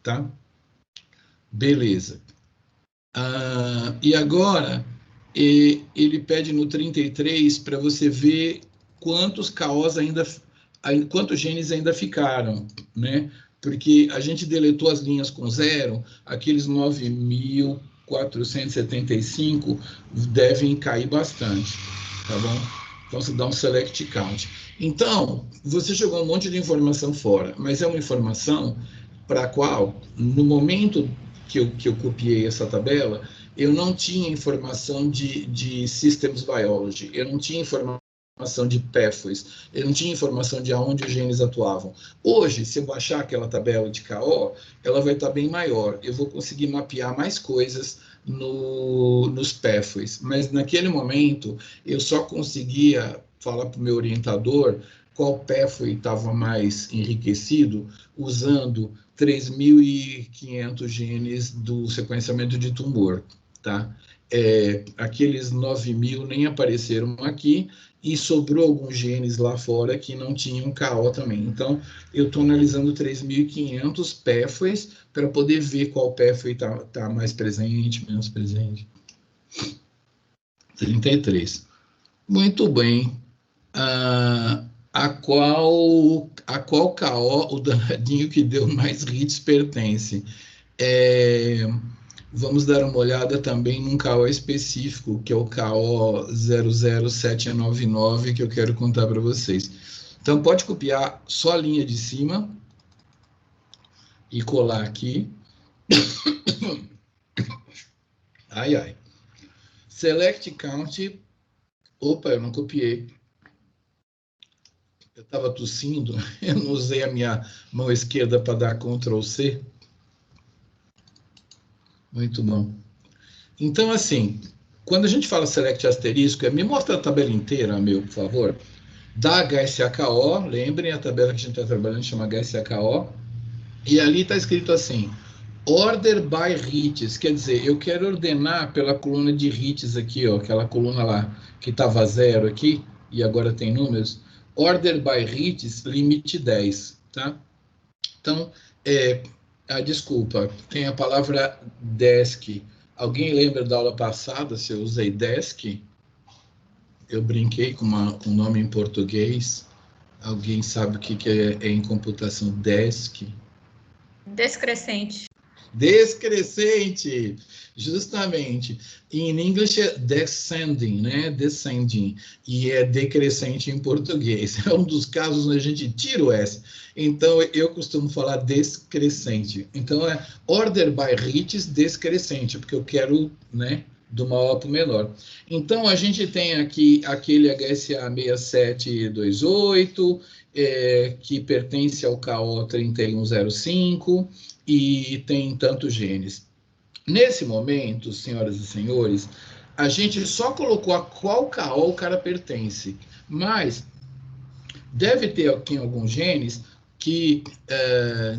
tá? Beleza. E agora, ele pede no 33 para você ver quantos KOs quantos genes ainda ficaram, né? Porque a gente deletou as linhas com zero, aqueles 9.475 devem cair bastante, tá bom? Então, você dá um select count. Então, você jogou um monte de informação fora, mas é uma informação para a qual, no momento que eu copiei essa tabela, eu não tinha informação de Systems Biology, eu não tinha informação informação de pathways, ele não tinha informação de aonde os genes atuavam. Hoje, se eu baixar aquela tabela de KO, ela vai estar bem maior. Eu vou conseguir mapear mais coisas nos pathways. Mas naquele momento, eu só conseguia falar para o meu orientador qual pathway estava mais enriquecido, usando 3.500 genes do sequenciamento de tumor, tá? Aqueles 9.000 nem apareceram aqui, e sobrou alguns genes lá fora que não tinham KO também. Então, eu estou analisando 3.500 pathways para poder ver qual pathway está mais presente, menos presente. 33. Muito bem. A qual KO o danadinho que deu mais hits pertence? Vamos dar uma olhada também num KO específico, que é o KO 00799, que eu quero contar para vocês. Então, pode copiar só a linha de cima e colar aqui. Ai, ai. Select Count. Opa, eu não copiei. Eu estava tossindo, eu não usei a minha mão esquerda para dar Ctrl C. Muito bom. Então, assim, quando a gente fala select asterisco, me mostra a tabela inteira, meu, por favor. Da HSAKO, lembrem, a tabela que a gente está trabalhando chama HSAKO, e ali está escrito assim, order by hits, quer dizer, eu quero ordenar pela coluna de hits aqui, ó, aquela coluna lá que estava 0 aqui, e agora tem números, order by hits, limite 10, tá? Então, desculpa, tem a palavra desk. Alguém lembra da aula passada se eu usei desk? Eu brinquei com um nome em português. Alguém sabe o que é em computação desk? Descrescente. Descrescente, justamente. Em inglês é descending, né? Descending. E é decrescente em português. É um dos casos onde a gente tira o S. Então, eu costumo falar descrescente. Então, é order by hits descrescente, porque eu quero, né, do maior para o menor. Então, a gente tem aqui aquele HSA 6728, que pertence ao KO 3105, e tem tantos genes. Nesse momento, senhoras e senhores, a gente só colocou a qual KO o cara pertence, mas deve ter aqui alguns genes que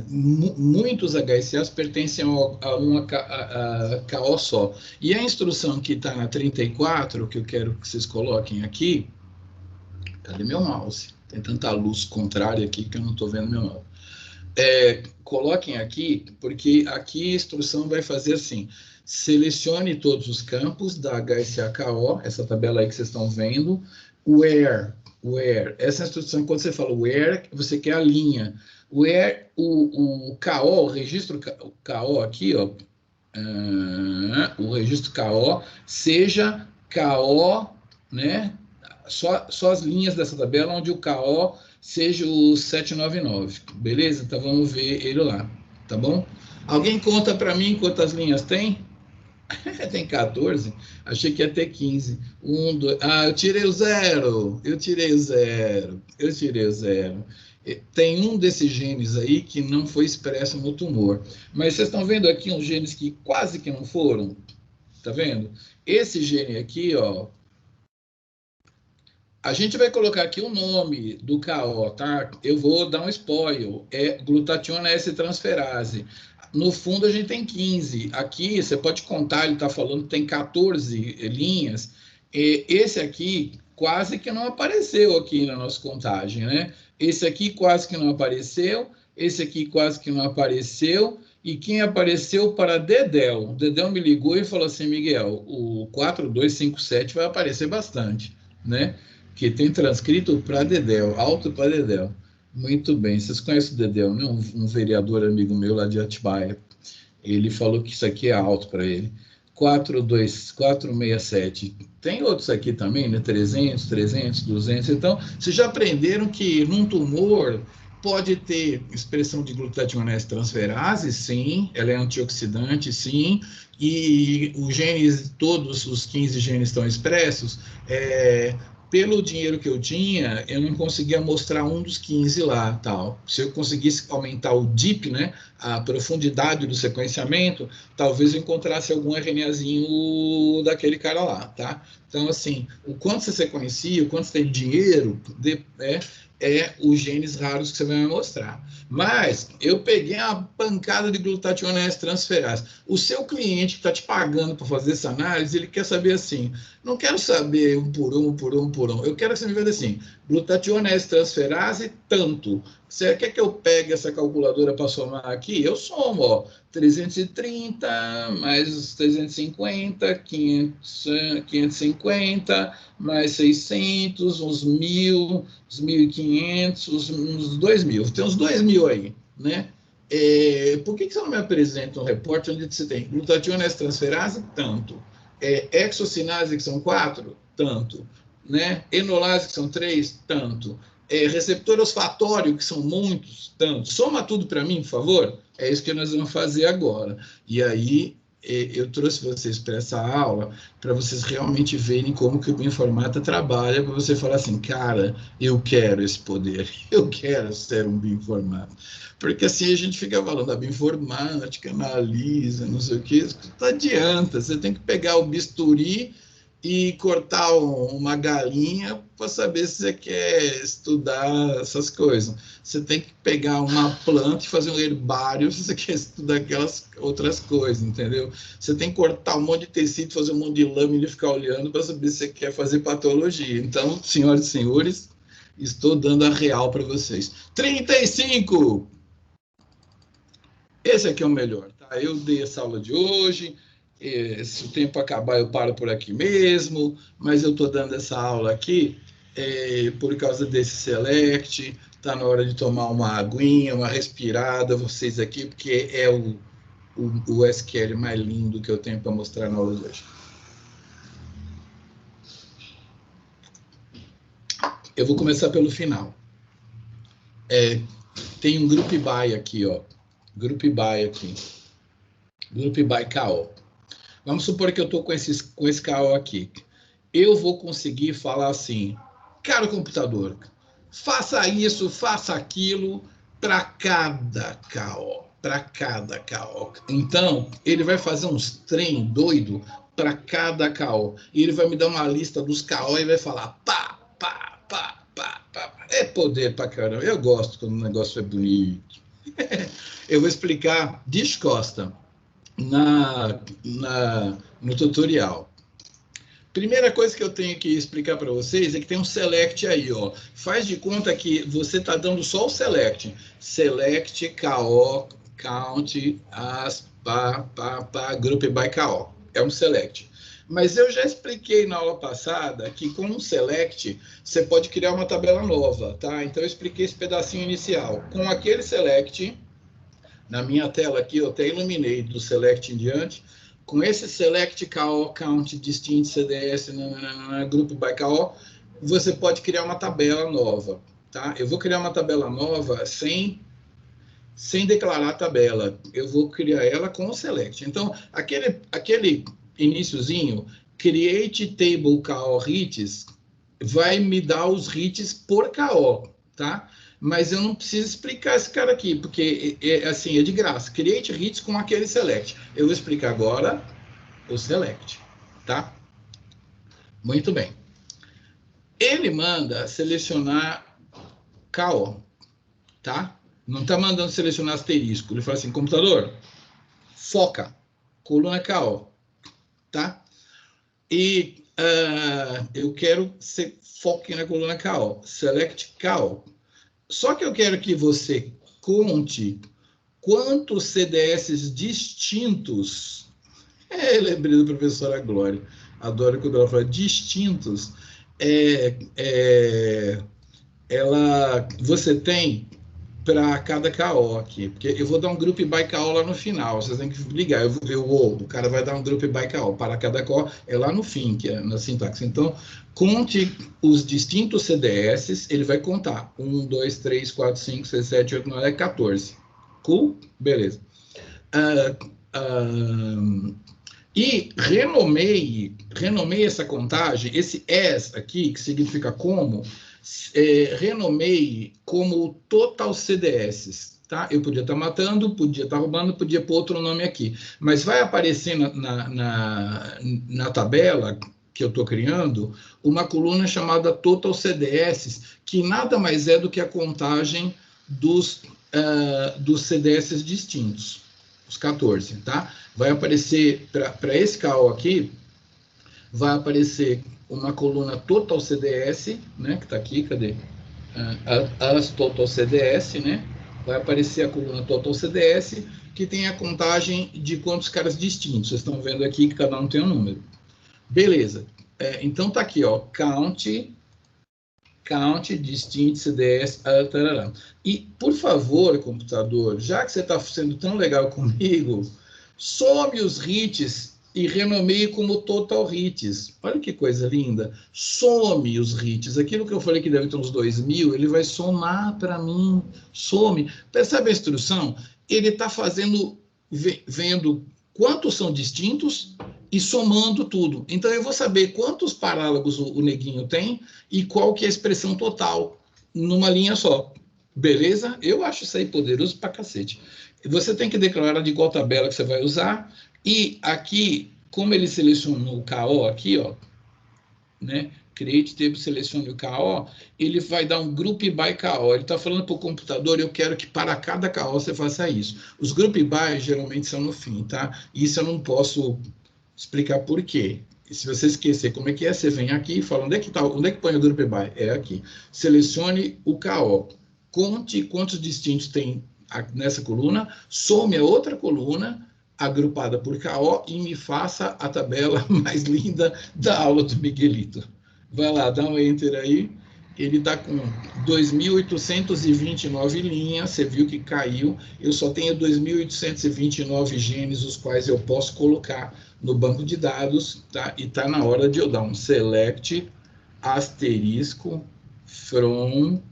muitos HSAs pertencem a uma KO só. E a instrução que está na 34, que eu quero que vocês coloquem aqui, cadê meu mouse? Tem tanta luz contrária aqui que eu não estou vendo meu mouse. Coloquem aqui, porque aqui a instrução vai fazer assim, selecione todos os campos da HSAKO, essa tabela aí que vocês estão vendo, where, essa instrução, quando você fala where, você quer a linha, where o KO, o registro KO aqui, ó, o registro KO, seja KO, né, só as linhas dessa tabela onde o KO seja o 799, beleza? Então vamos ver ele lá, tá bom? Alguém conta para mim quantas linhas tem? Tem 14? Achei que ia ter 15. 1, 2... eu tirei o 0. Tem um desses genes aí que não foi expresso no tumor. Mas vocês estão vendo aqui uns genes que quase que não foram? Tá vendo? Esse gene aqui, ó, a gente vai colocar aqui o nome do KO, tá? Eu vou dar um spoiler. É glutationa S-transferase. No fundo, a gente tem 15. Aqui, você pode contar, ele está falando que tem 14 linhas. Esse aqui quase que não apareceu aqui na nossa contagem, né? Esse aqui quase que não apareceu. Esse aqui quase que não apareceu. E quem apareceu para Dedel? Dedel me ligou e falou assim, Miguel, o 4257 vai aparecer bastante, né? Que tem transcrito para Dedel, alto para Dedel. Muito bem, vocês conhecem o Dedel, né? Um vereador amigo meu lá de Atibaia. Ele falou que isso aqui é alto para ele. 42467. Tem outros aqui também, né? 300, 200. Então, vocês já aprenderam que num tumor pode ter expressão de glutationa S-transferase, sim. Ela é antioxidante, sim. E os genes, todos os 15 genes estão expressos. pelo dinheiro que eu tinha, eu não conseguia mostrar um dos 15 lá, tal. Se eu conseguisse aumentar o deep, né, a profundidade do sequenciamento, talvez eu encontrasse algum RNAzinho daquele cara lá, tá? Então, assim, o quanto você sequencia, o quanto você tem dinheiro, é os genes raros que você vai me mostrar. Mas eu peguei uma pancada de glutationase transferase. O seu cliente que está te pagando para fazer essa análise, ele quer saber assim, não quero saber um por um. Eu quero que você me veja assim, glutationase transferase, tanto. Você quer que eu pegue essa calculadora para somar aqui? Eu somo, ó, 330 mais 350, 550, mais 600, uns 1.000, uns 1.500, uns 2.000. Tem uns 2.000 aí, né? Por que você não me apresenta um repórter onde você tem glutationase transferase? Tanto. Exocinase, que são 4? Tanto. Né? Enolase, que são 3? Tanto. Receptor olfatório, que são muitos? Tanto. Soma tudo para mim, por favor. É isso que nós vamos fazer agora. E aí, eu trouxe vocês para essa aula para vocês realmente verem como que o bioinformata trabalha, para você falar assim, cara, eu quero esse poder, eu quero ser um bioinformata. Porque assim a gente fica falando da bioinformática, analisa, não sei o que, isso não adianta, você tem que pegar o bisturi e cortar uma galinha para saber se você quer estudar essas coisas. Você tem que pegar uma planta e fazer um herbário se você quer estudar aquelas outras coisas, entendeu? Você tem que cortar um monte de tecido, fazer um monte de lâmina e ficar olhando para saber se você quer fazer patologia. Então, senhoras e senhores, estou dando a real para vocês. 35! Esse aqui é o melhor, tá? Eu dei essa aula de hoje. Se o tempo acabar, eu paro por aqui mesmo, mas eu estou dando essa aula aqui por causa desse select. Está na hora de tomar uma aguinha, uma respirada, vocês aqui, porque é o SQL mais lindo que eu tenho para mostrar na aula de hoje. Eu vou começar pelo final. Tem um group by aqui, ó. Group by aqui. Group by KO. Vamos supor que eu estou com esse KO aqui. Eu vou conseguir falar assim, cara computador, faça isso, faça aquilo para cada KO. Para cada KO. Então, ele vai fazer uns trem doido para cada KO. E ele vai me dar uma lista dos KO e vai falar pá, pá, pá, pá, pá. É poder pra caramba. Eu gosto quando o negócio é bonito. Eu vou explicar descosta no tutorial. Primeira coisa que eu tenho que explicar para vocês é que tem um select aí, ó. Faz de conta que você está dando só o select. Select, KO, count, as, group by KO. É um select. Mas eu já expliquei na aula passada que com um select você pode criar uma tabela nova, tá? Então eu expliquei esse pedacinho inicial. Com aquele select, na minha tela aqui, eu até iluminei do select em diante. Com esse select KO, count, distinct, CDS, group by KO, você pode criar uma tabela nova, tá? Eu vou criar uma tabela nova sem declarar a tabela. Eu vou criar ela com o select. Então, aquele iniciozinho, create table KO hits, vai me dar os hits por KO, tá? Mas eu não preciso explicar esse cara aqui, porque assim, é de graça. Create hits com aquele select. Eu vou explicar agora o select, tá? Muito bem. Ele manda selecionar KO, tá? Não está mandando selecionar asterisco. Ele fala assim, computador, foca, coluna KO, tá? E eu quero que você foque na coluna KO, select KO. Só que eu quero que você conte quantos CDS distintos. Lembrei da professora Glória. Adoro quando ela fala distintos. Você tem para cada KO aqui. Porque eu vou dar um group by KO lá no final. Vocês têm que ligar. O cara vai dar um group by KO. Para cada KO é lá no fim, que é na sintaxe. Então, conte os distintos CDS, ele vai contar. 1, 2, 3, 4, 5, 6, 7, 8, 9, E renomeie essa contagem, esse as aqui, que significa como, renomeie como total CDS. Tá? Eu podia estar matando, podia estar roubando, podia pôr outro nome aqui. Mas vai aparecer na tabela que eu estou criando uma coluna chamada Total CDS, que nada mais é do que a contagem dos CDS distintos, os 14. Tá? Vai aparecer, para esse KO aqui, vai aparecer uma coluna Total CDS, né, que está aqui, cadê? As Total CDS, né? Vai aparecer a coluna Total CDS, que tem a contagem de quantos caras distintos. Vocês estão vendo aqui que cada um tem um número. Beleza. Então tá aqui, ó, count, distinct, CDS, tarará. E, por favor, computador, já que você está sendo tão legal comigo, some os hits e renomeie como total hits. Olha que coisa linda. Some os hits. Aquilo que eu falei que deve ter uns 2.000, ele vai somar para mim. Some. Percebe a instrução? Ele está vendo quantos são distintos e somando tudo. Então, eu vou saber quantos parálogos o neguinho tem e qual que é a expressão total numa linha só. Beleza? Eu acho isso aí poderoso pra cacete. Você tem que declarar de qual tabela que você vai usar. E aqui, como ele selecionou o KO aqui, ó, né? Create table, selecione o KO, ele vai dar um group by KO. Ele está falando para o computador, eu quero que para cada KO você faça isso. Os group by geralmente são no fim, tá? Isso eu não posso explicar por quê. E se você esquecer como é que é, você vem aqui e fala, onde é que põe o group by? É aqui. Selecione o KO. Conte quantos distintos tem nessa coluna, some a outra coluna, agrupada por KO, e me faça a tabela mais linda da aula do Miguelito. Vai lá, dá um Enter aí. Ele está com 2.829 linhas, você viu que caiu. Eu só tenho 2.829 genes, os quais eu posso colocar no banco de dados, tá? E está na hora de eu dar um select, asterisco, from,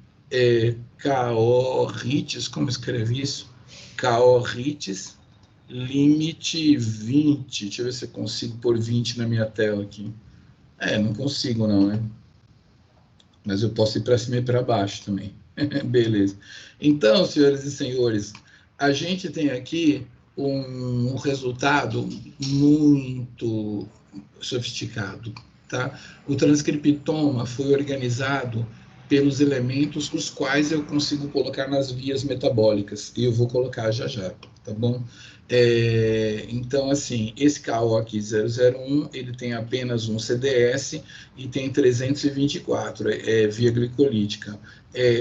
KO hits, como escrevi isso? KO hits, limite 20. Deixa eu ver se eu consigo pôr 20 na minha tela aqui. Não consigo não, né? Mas eu posso ir para cima e para baixo também. Beleza. Então, senhoras e senhores, a gente tem aqui um resultado muito sofisticado, tá? O transcriptoma foi organizado pelos elementos os quais eu consigo colocar nas vias metabólicas, e eu vou colocar já já, tá bom? Então, assim, esse KO aqui, 001, ele tem apenas um CDS e tem 324, via glicolítica.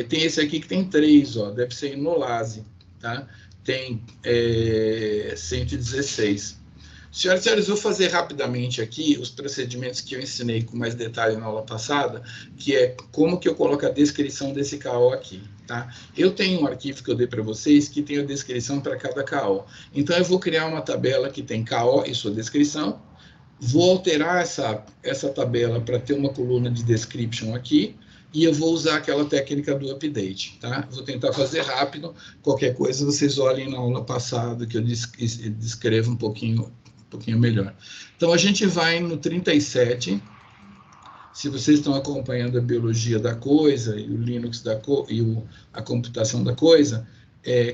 Tem esse aqui que tem 3, ó, deve ser inolase, tá? Tem 116. Senhoras e senhores, vou fazer rapidamente aqui os procedimentos que eu ensinei com mais detalhe na aula passada, que é como que eu coloco a descrição desse KO aqui, tá? Eu tenho um arquivo que eu dei para vocês que tem a descrição para cada KO. Então, eu vou criar uma tabela que tem KO e sua descrição, vou alterar essa tabela para ter uma coluna de description aqui, e eu vou usar aquela técnica do update, tá? Vou tentar fazer rápido, qualquer coisa vocês olhem na aula passada que eu descrevo um pouquinho melhor. Então, a gente vai no 37, se vocês estão acompanhando a biologia da coisa, e o Linux a computação da coisa,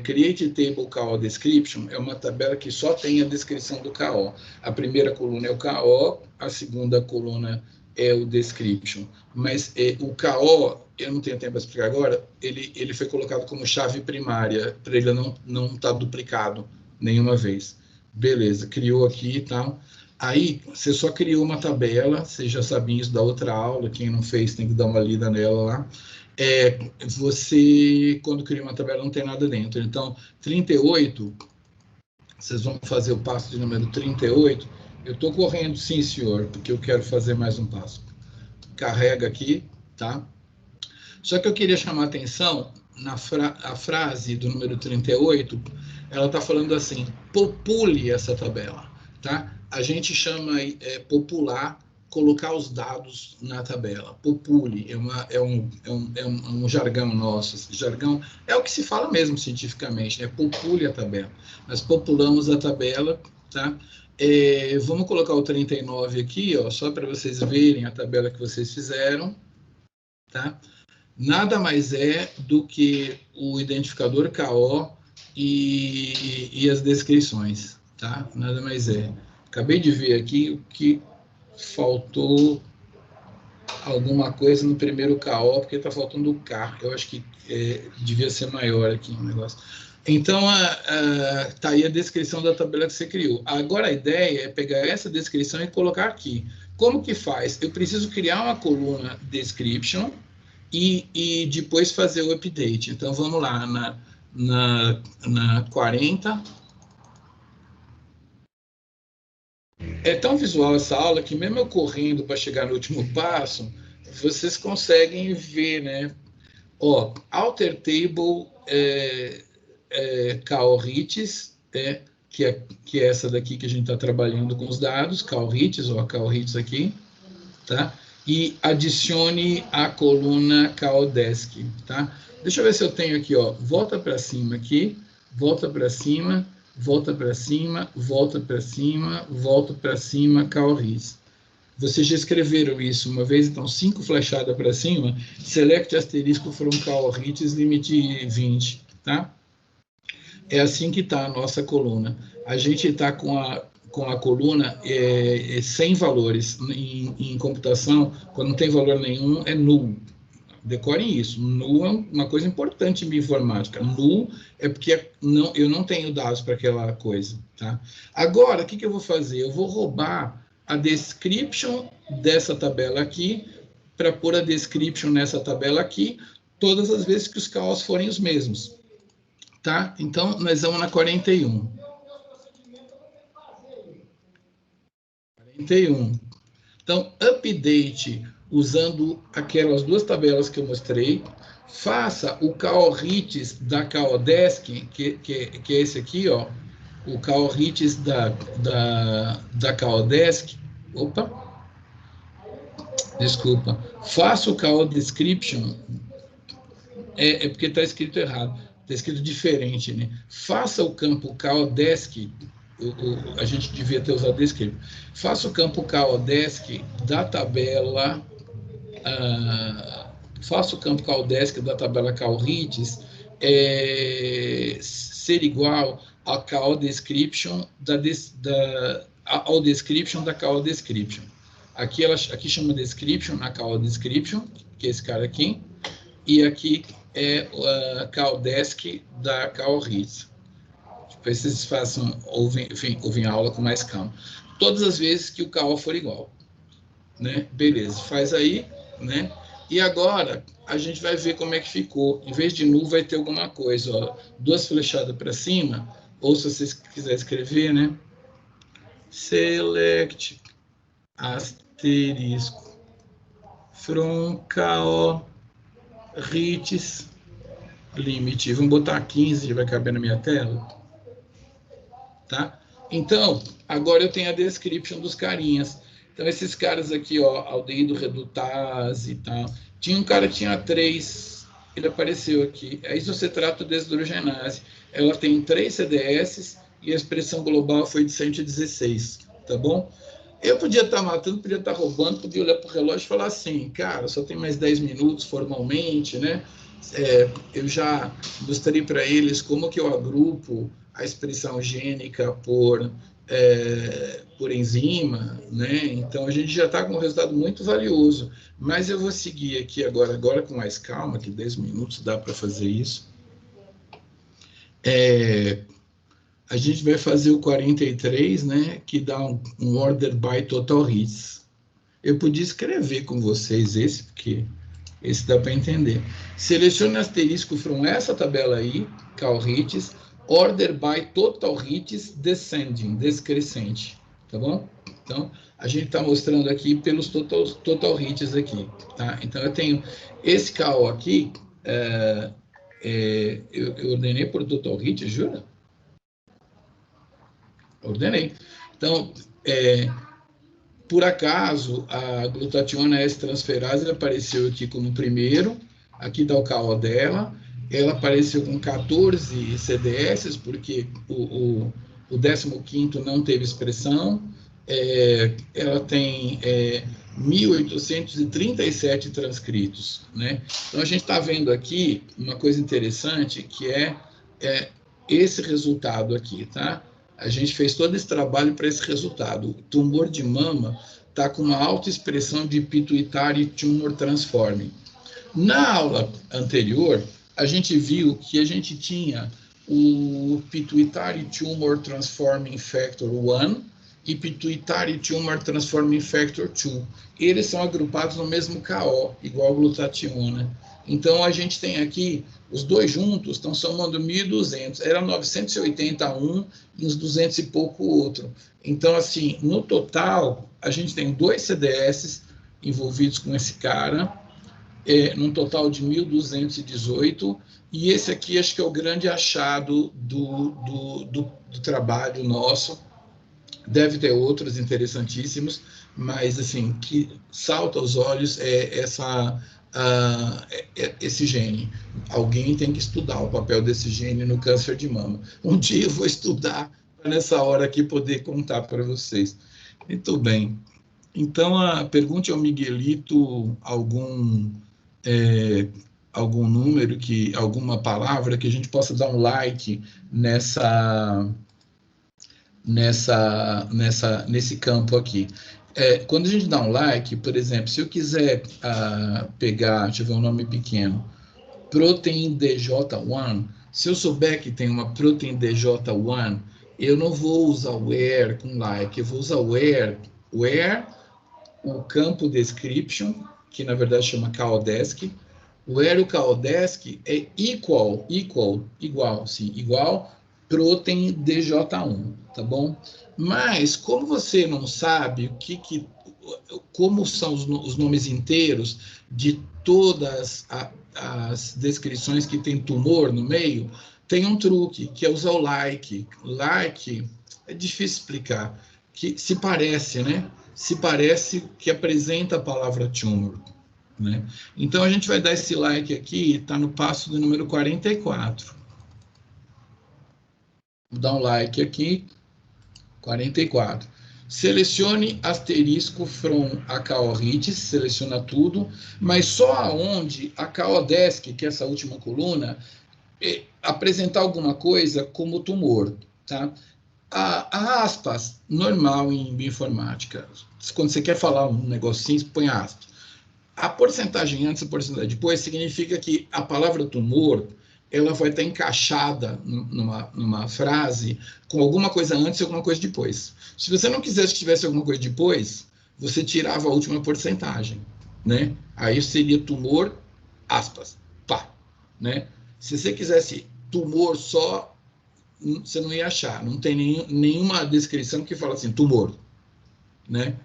Create Table KO Description é uma tabela que só tem a descrição do KO. A primeira coluna é o KO, a segunda coluna é o Description. Mas o KO, eu não tenho tempo para explicar agora, ele foi colocado como chave primária, para ele não estar duplicado nenhuma vez. Beleza, criou aqui e tal. Aí, você só criou uma tabela, vocês já sabiam isso da outra aula, quem não fez tem que dar uma lida nela lá. Você, quando cria uma tabela, não tem nada dentro. Então, 38, vocês vão fazer o passo de número 38. Eu estou correndo, sim, senhor, porque eu quero fazer mais um passo. Carrega aqui, tá? Só que eu queria chamar a atenção a frase do número 38, ela está falando assim, popule essa tabela, tá? A gente chama popular, colocar os dados na tabela. Popule, é um jargão nosso. Esse jargão é o que se fala mesmo cientificamente, né? Popule a tabela. Nós populamos a tabela tá? Vamos colocar o 39 aqui, ó, só para vocês verem a tabela que vocês fizeram, tá? Nada mais é do que o identificador KO e as descrições, tá? Nada mais é. Acabei de ver aqui o que faltou alguma coisa no primeiro KO, porque está faltando o K. Eu acho que devia ser maior aqui o negócio. Então, tá aí a descrição da tabela que você criou. Agora, a ideia é pegar essa descrição e colocar aqui. Como que faz? Eu preciso criar uma coluna description e depois fazer o update. Então, vamos lá, na 40. É tão visual essa aula que mesmo eu correndo para chegar no último passo, vocês conseguem ver, né? Ó, Alter Table Cowhits, que é essa daqui que a gente está trabalhando com os dados, Cowhits, ó, Cowhits aqui, tá? E adicione a coluna Cowdesk, tá? Deixa eu ver se eu tenho aqui, ó, volta para cima aqui, volta para cima, volta para cima, volta para cima, volta para cima, Cowhits. Vocês já escreveram isso uma vez, então 5 flechadas para cima, select asterisco from Cowhits, limite 20, tá? É assim que está a nossa coluna. A gente está com a coluna sem valores. Em computação, quando não tem valor nenhum, é null. Decorem isso. Null é uma coisa importante em informática. Null é porque eu não tenho dados para aquela coisa, tá? Agora, o que eu vou fazer? Eu vou roubar a description dessa tabela aqui para pôr a description nessa tabela aqui todas as vezes que os caos forem os mesmos. Tá? Então, nós vamos na 41. 41. Então, update usando aquelas duas tabelas que eu mostrei. Faça o Cowhits da Cowdesk, que é esse aqui, ó. O Cowhits da Cowdesk. Opa! Desculpa. Faça o Cow Description. É porque está escrito errado. Está escrito diferente, né? Faça o campo Cowdesk, a gente devia ter usado description. Faça o campo Cowdesk da tabela, faça o campo Cowdesk da tabela Cowhits ser igual a Cow Description ao Description da Cow Description. Aqui chama Description na Cow Description, que é esse cara aqui, e aqui é a Cowdesk da Cowhits. Depois vocês ouvem a aula com mais calma. Todas as vezes que o Cow for igual. Né? Beleza, faz aí, né? E agora a gente vai ver como é que ficou. Em vez de null, vai ter alguma coisa. Ó, 2 flechadas para cima, ou se vocês quiserem escrever, né? Select asterisco from Cowhits limite. Vamos botar 15, vai caber na minha tela. Tá? Então, agora eu tenho a description dos carinhas. Então, esses caras aqui, ó, aldeído redutase e tal. Tinha um cara que tinha 3, ele apareceu aqui. Aí, se você trata de deshidrogenase, ela tem 3 CDS e a expressão global foi de 116, tá bom? Eu podia estar matando, podia estar roubando, podia olhar para o relógio e falar assim, cara, só tem mais 10 minutos formalmente, né? Eu já mostrei para eles como que eu agrupo a expressão gênica por enzima, né? Então a gente já está com um resultado muito valioso, mas eu vou seguir aqui agora com mais calma, que 10 minutos dá para fazer isso. A gente vai fazer o 43, né? Que dá um order by total hits. Eu podia escrever com vocês esse, porque esse dá para entender. Selecione asterisco from essa tabela aí, Cowhits, order by total hits descending, descrescente, tá bom? Então, a gente está mostrando aqui pelos total hits aqui, tá? Então, eu tenho esse Cow aqui, eu ordenei por total hit, jura? Ordenei. Então, por acaso, a glutationa S-transferase apareceu aqui como primeiro, aqui está o Cow dela, ela apareceu com 14 CDS, porque o 15º não teve expressão, ela tem 1.837 transcritos, né? Então, a gente está vendo aqui uma coisa interessante, que é esse resultado aqui, tá? A gente fez todo esse trabalho para esse resultado. O tumor de mama está com uma alta expressão de Pituitary Tumor Transforming. Na aula anterior, a gente viu que a gente tinha o Pituitary Tumor Transforming Factor 1 e Pituitary Tumor Transforming Factor 2. Eles são agrupados no mesmo KO, igual glutationa. Então, a gente tem aqui, os dois juntos estão somando 1.200. Era 980 um e uns 200 e pouco outro. Então, assim, no total, a gente tem 2 CDS envolvidos com esse cara, num total de 1.218, e esse aqui acho que é o grande achado do trabalho nosso. Deve ter outros interessantíssimos, mas assim, que salta aos olhos esse gene. Alguém tem que estudar o papel desse gene no câncer de mama. Um dia eu vou estudar, para nessa hora aqui poder contar para vocês. Muito bem. Então, pergunte ao Miguelito algum número, alguma palavra que a gente possa dar um like nesse campo aqui. Quando a gente dá um like, por exemplo, se eu quiser pegar, deixa eu ver um nome pequeno, Protein DJ1, se eu souber que tem uma Protein DJ1, eu não vou usar o where com like, eu vou usar o where, o campo description, que na verdade chama CalDesc, where o CalDesc é igual Protein DJ1, tá bom? Mas, como você não sabe como são os nomes inteiros de todas as descrições que tem tumor no meio, tem um truque, que é usar o like. Like é difícil explicar, que se parece, né? Se parece que apresenta a palavra tumor, né? Então, a gente vai dar esse like aqui, está no passo do número 44. Vou dar um like aqui, 44. Selecione asterisco from a CAORITIS, seleciona tudo, mas só aonde a CAODESC, que é essa última coluna, apresentar alguma coisa como tumor, tá? A aspas, normal em bioinformática. Quando você quer falar um negocinho, põe aspas. A porcentagem antes e a porcentagem depois significa que a palavra tumor ela vai estar encaixada numa frase com alguma coisa antes e alguma coisa depois. Se você não quisesse que tivesse alguma coisa depois, você tirava a última porcentagem, né? Aí seria tumor, aspas, pá, né? Se você quisesse tumor só, você não ia achar, não tem nenhuma descrição que fala assim, tumor, né?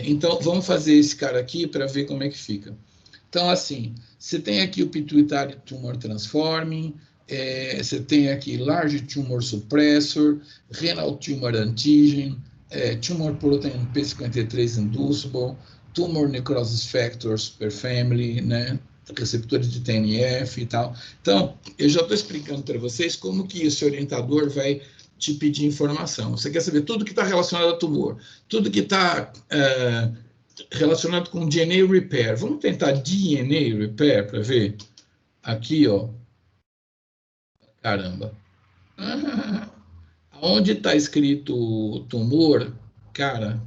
Então, vamos fazer esse cara aqui para ver como é que fica. Então, assim, você tem aqui o Pituitary Tumor Transforming, você tem aqui Large Tumor Suppressor, Renal Tumor Antigen, Tumor Protein P53 Inducible, Tumor Necrosis Factor Superfamily, né? Receptores de TNF e tal. Então, eu já estou explicando para vocês como que esse orientador vai te pedir informação. Você quer saber tudo que está relacionado a tumor, tudo que está relacionado com DNA Repair. Vamos tentar DNA Repair para ver? Aqui, ó. Caramba. Onde está escrito tumor, cara,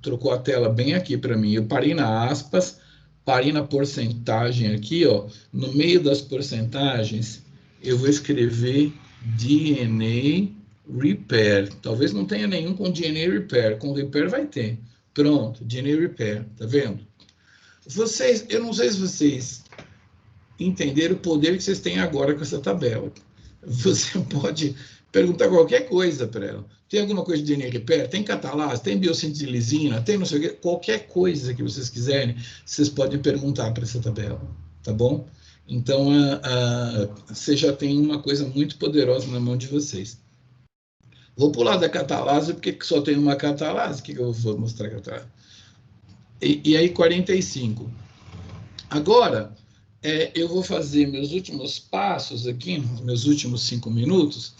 trocou a tela bem aqui para mim. Eu parei na aspas, parei na porcentagem aqui, ó. No meio das porcentagens, eu vou escrever DNA Repair. Talvez não tenha nenhum com DNA Repair. Com Repair vai ter. Pronto, DNA Repair, tá vendo? Eu não sei se vocês entenderam o poder que vocês têm agora com essa tabela. Você pode perguntar qualquer coisa para ela. Tem alguma coisa de DNA Repair? Tem catalase? Tem biossíntese de lisina? Tem não sei o quê? Qualquer coisa que vocês quiserem, vocês podem perguntar para essa tabela, tá bom? Então, você já tem uma coisa muito poderosa na mão de vocês. Vou pular da catalase, porque só tem uma catalase. O que eu vou mostrar catalase? E aí, 45. Agora, eu vou fazer meus últimos passos aqui, meus últimos 5 minutos,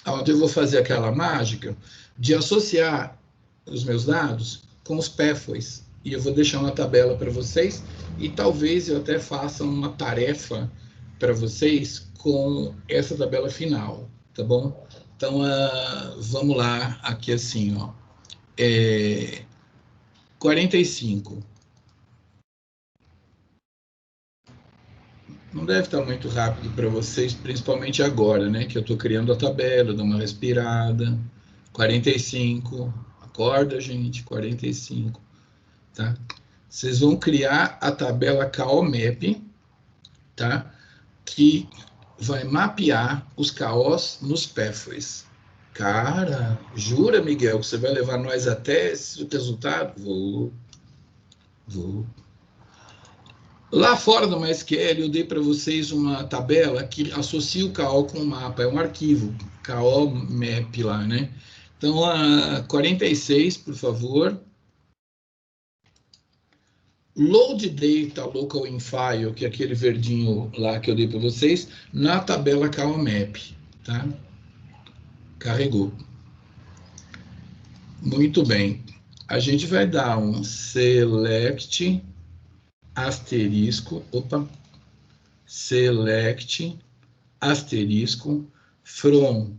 Onde eu vou fazer aquela mágica de associar os meus dados com os pathways. E eu vou deixar uma tabela para vocês e talvez eu até faça uma tarefa para vocês com essa tabela final, tá bom? Então, vamos lá, aqui assim, ó. 45. Não deve estar muito rápido para vocês, principalmente agora, né? Que eu estou criando a tabela, dou uma respirada. 45. Acorda, gente, 45. Tá? Vocês vão criar a tabela KO-MAP, tá? Que vai mapear os KOs nos pathways. Cara, jura, Miguel, que você vai levar nós até esse resultado? Vou. Lá fora do MySQL, eu dei para vocês uma tabela que associa o KO com o mapa. É um arquivo, KO-MAP lá, né? Então, 46, por favor. Load Data Local in File, que é aquele verdinho lá que eu dei para vocês, na tabela KO-MAP, tá? Carregou. Muito bem. A gente vai dar um select asterisco, select asterisco from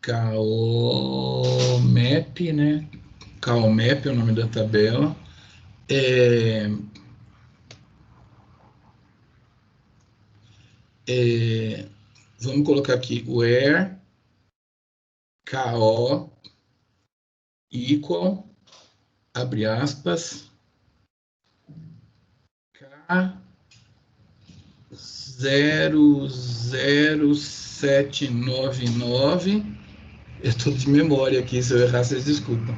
KO-MAP, né? KO-MAP é o nome da tabela. Vamos colocar aqui where KO equal, abre aspas, K00799. Eu estou de memória aqui, se eu errar, vocês desculpam.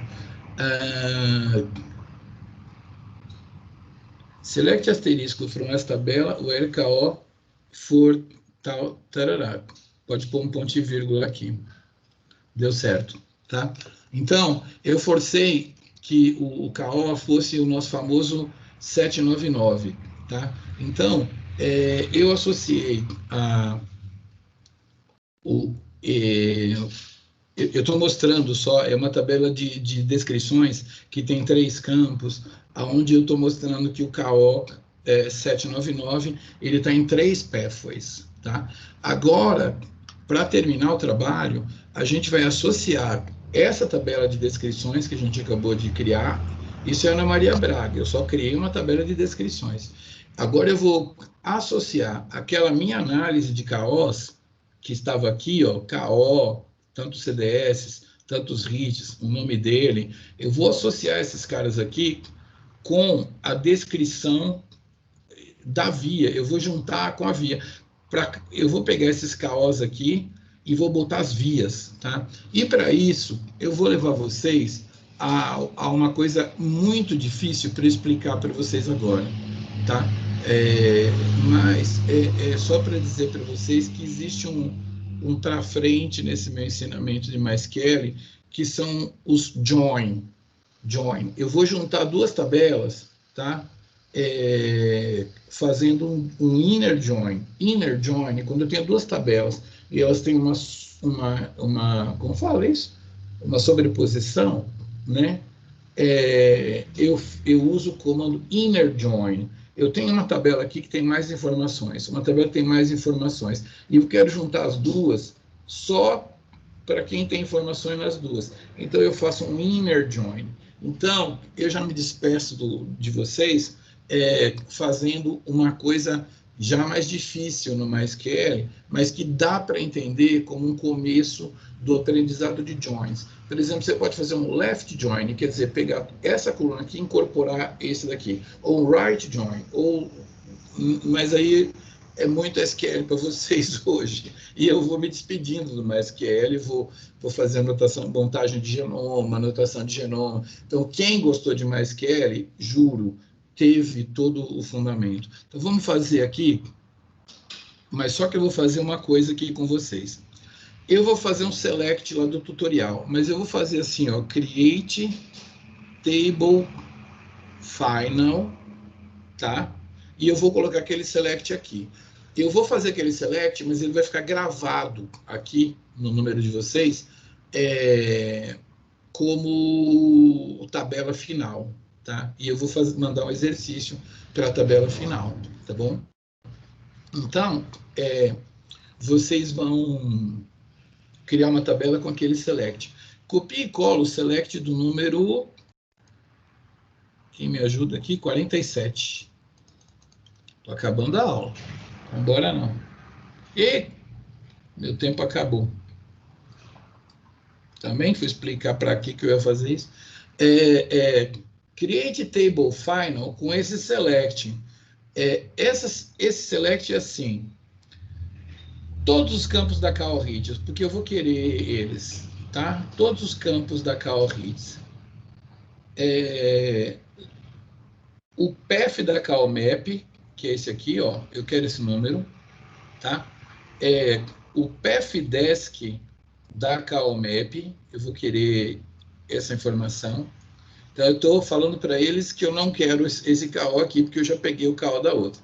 Select asterisco from esta tabela, where KO for tal, tarará. Pode pôr um ponto e vírgula aqui. Deu certo, tá? Então, eu forcei que o KO fosse o nosso famoso 799, tá? Então, eu associei eu estou mostrando só, é uma tabela de descrições que tem 3 campos, onde eu estou mostrando que o KO 799, ele está em 3 pathways, tá? Agora, para terminar o trabalho, a gente vai associar essa tabela de descrições que a gente acabou de criar. Isso é Ana Maria Braga, eu só criei uma tabela de descrições. Agora eu vou associar aquela minha análise de KOs, que estava aqui, ó, KO, tantos CDS, tantos hits, o nome dele. Eu vou associar esses caras aqui com a descrição da via. Eu vou juntar com a via. Eu vou pegar esses KOs aqui e vou botar as vias, tá? E para isso, eu vou levar vocês a uma coisa muito difícil para explicar para vocês agora, tá? Mas é só para dizer para vocês que existe um para frente nesse meu ensinamento de MySQL, que são os join. Eu vou juntar 2 tabelas, tá? Fazendo um inner join. Inner join, quando eu tenho 2 tabelas e elas têm como fala isso? Uma sobreposição, né? Eu uso o comando inner join. Eu tenho uma tabela aqui que tem mais informações, uma tabela que tem mais informações, e eu quero juntar as duas só para quem tem informações nas duas. Então, eu faço um inner join. Então, eu já me despeço de vocês fazendo uma coisa já mais difícil no MySQL, mas que dá para entender como um começo do aprendizado de joins. Por exemplo, você pode fazer um left join, quer dizer, pegar essa coluna aqui e incorporar esse daqui, ou right join, mas aí é muito SQL para vocês hoje, e eu vou me despedindo do MySQL, vou fazer montagem de genoma, anotação de genoma. Então, quem gostou de MySQL, juro, teve todo o fundamento. Então, vamos fazer aqui, mas só que eu vou fazer uma coisa aqui com vocês. Eu vou fazer um select lá do tutorial, mas eu vou fazer assim, ó, create table final, tá? E eu vou colocar aquele select aqui. eu vou fazer aquele select, mas ele vai ficar gravado aqui no número de vocês como tabela final, tá? E eu vou mandar um exercício para a tabela final, tá bom? Então, vocês vão criar uma tabela com aquele select. Copie e cola o select do número... Quem me ajuda aqui? 47. Estou acabando a aula. Não embora não. E meu tempo acabou. Também fui explicar para que eu ia fazer isso. Create table final com esse select. Esse select é assim. Todos os campos da CalReads, porque eu vou querer eles, tá? Todos os campos da CalReads. O path da CalMap, que é esse aqui, ó, eu quero esse número, tá? O path desk da CalMap, eu vou querer essa informação. Então, eu estou falando para eles que eu não quero esse CAO aqui, porque eu já peguei o CAO da outra.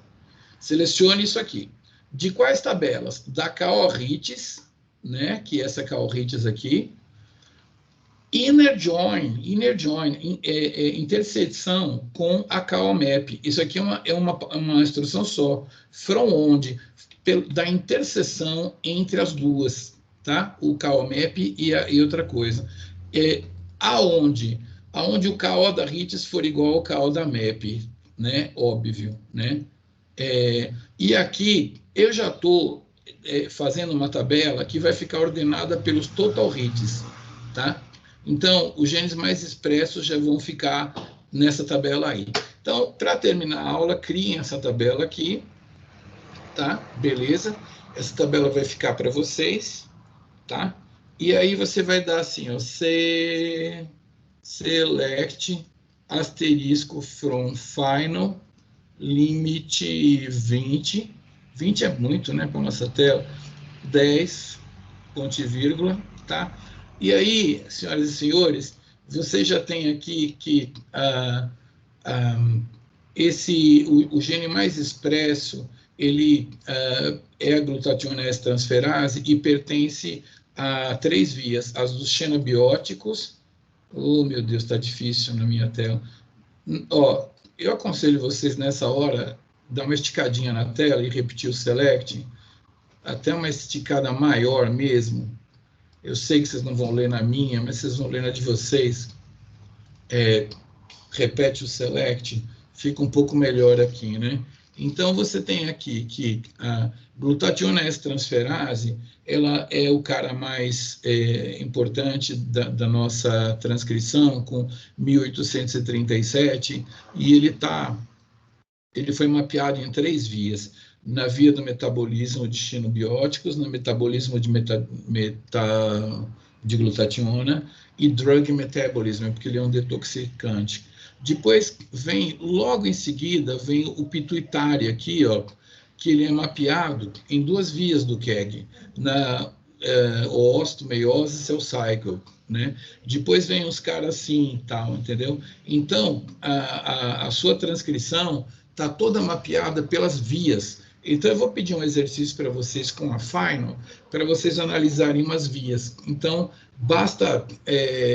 Selecione isso aqui. De quais tabelas? Da CalReads, né, que é essa CalReads aqui. Inner join, interseção com a CalMap. Isso aqui é uma instrução só. From onde? Da interseção entre as duas, tá? O CalMap e outra coisa. Aonde o KO da RITES for igual ao KO da MAP, né? Óbvio, né? E aqui eu já estou fazendo uma tabela que vai ficar ordenada pelos total RITES, tá? Então, os genes mais expressos já vão ficar nessa tabela aí. Então, para terminar a aula, criem essa tabela aqui, tá? Beleza? Essa tabela vai ficar para vocês, tá? E aí você vai dar assim, ó, select asterisco from final limite 20. 20 é muito, né, para nossa tela. 10, ponto e vírgula, tá? E aí, senhoras e senhores, vocês já têm aqui que o gene mais expresso, ele é a glutationase transferase e pertence a 3 vias, as dos xenobióticos. Oh, meu Deus, está difícil na minha tela. Ó, eu aconselho vocês nessa hora, dar uma esticadinha na tela e repetir o select, até uma esticada maior mesmo. Eu sei que vocês não vão ler na minha, mas vocês vão ler na de vocês. Repete o select, fica um pouco melhor aqui, né? Então, você tem aqui que a glutationase transferase, ela é o cara mais importante da nossa transcrição, com 1837, e ele foi mapeado em 3 vias. Na via do metabolismo de xenobióticos, no metabolismo de glutationa e drug metabolism, porque ele é um detoxicante. Depois vem, logo em seguida, vem o pituitário aqui, ó, que ele é mapeado em 2 vias do KEG, na osteomeiose e cell cycle, né? Depois vem os caras assim, tal, entendeu? Então, a sua transcrição está toda mapeada pelas vias. Então, eu vou pedir um exercício para vocês com a Final, para vocês analisarem umas vias. Então, basta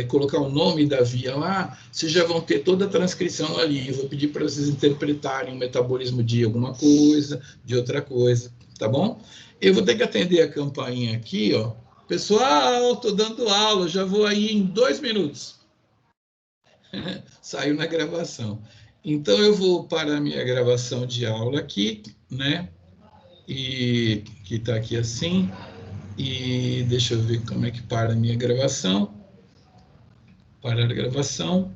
colocar o nome da via lá, vocês já vão ter toda a transcrição ali. Eu vou pedir para vocês interpretarem o metabolismo de alguma coisa, de outra coisa, tá bom? Eu vou ter que atender a campainha aqui, ó. Pessoal, estou dando aula, já vou aí em 2 minutos. Saiu na gravação. Então, eu vou parar a minha gravação de aula aqui, né? E que está aqui assim. E deixa eu ver como é que para a minha gravação. Parar a gravação.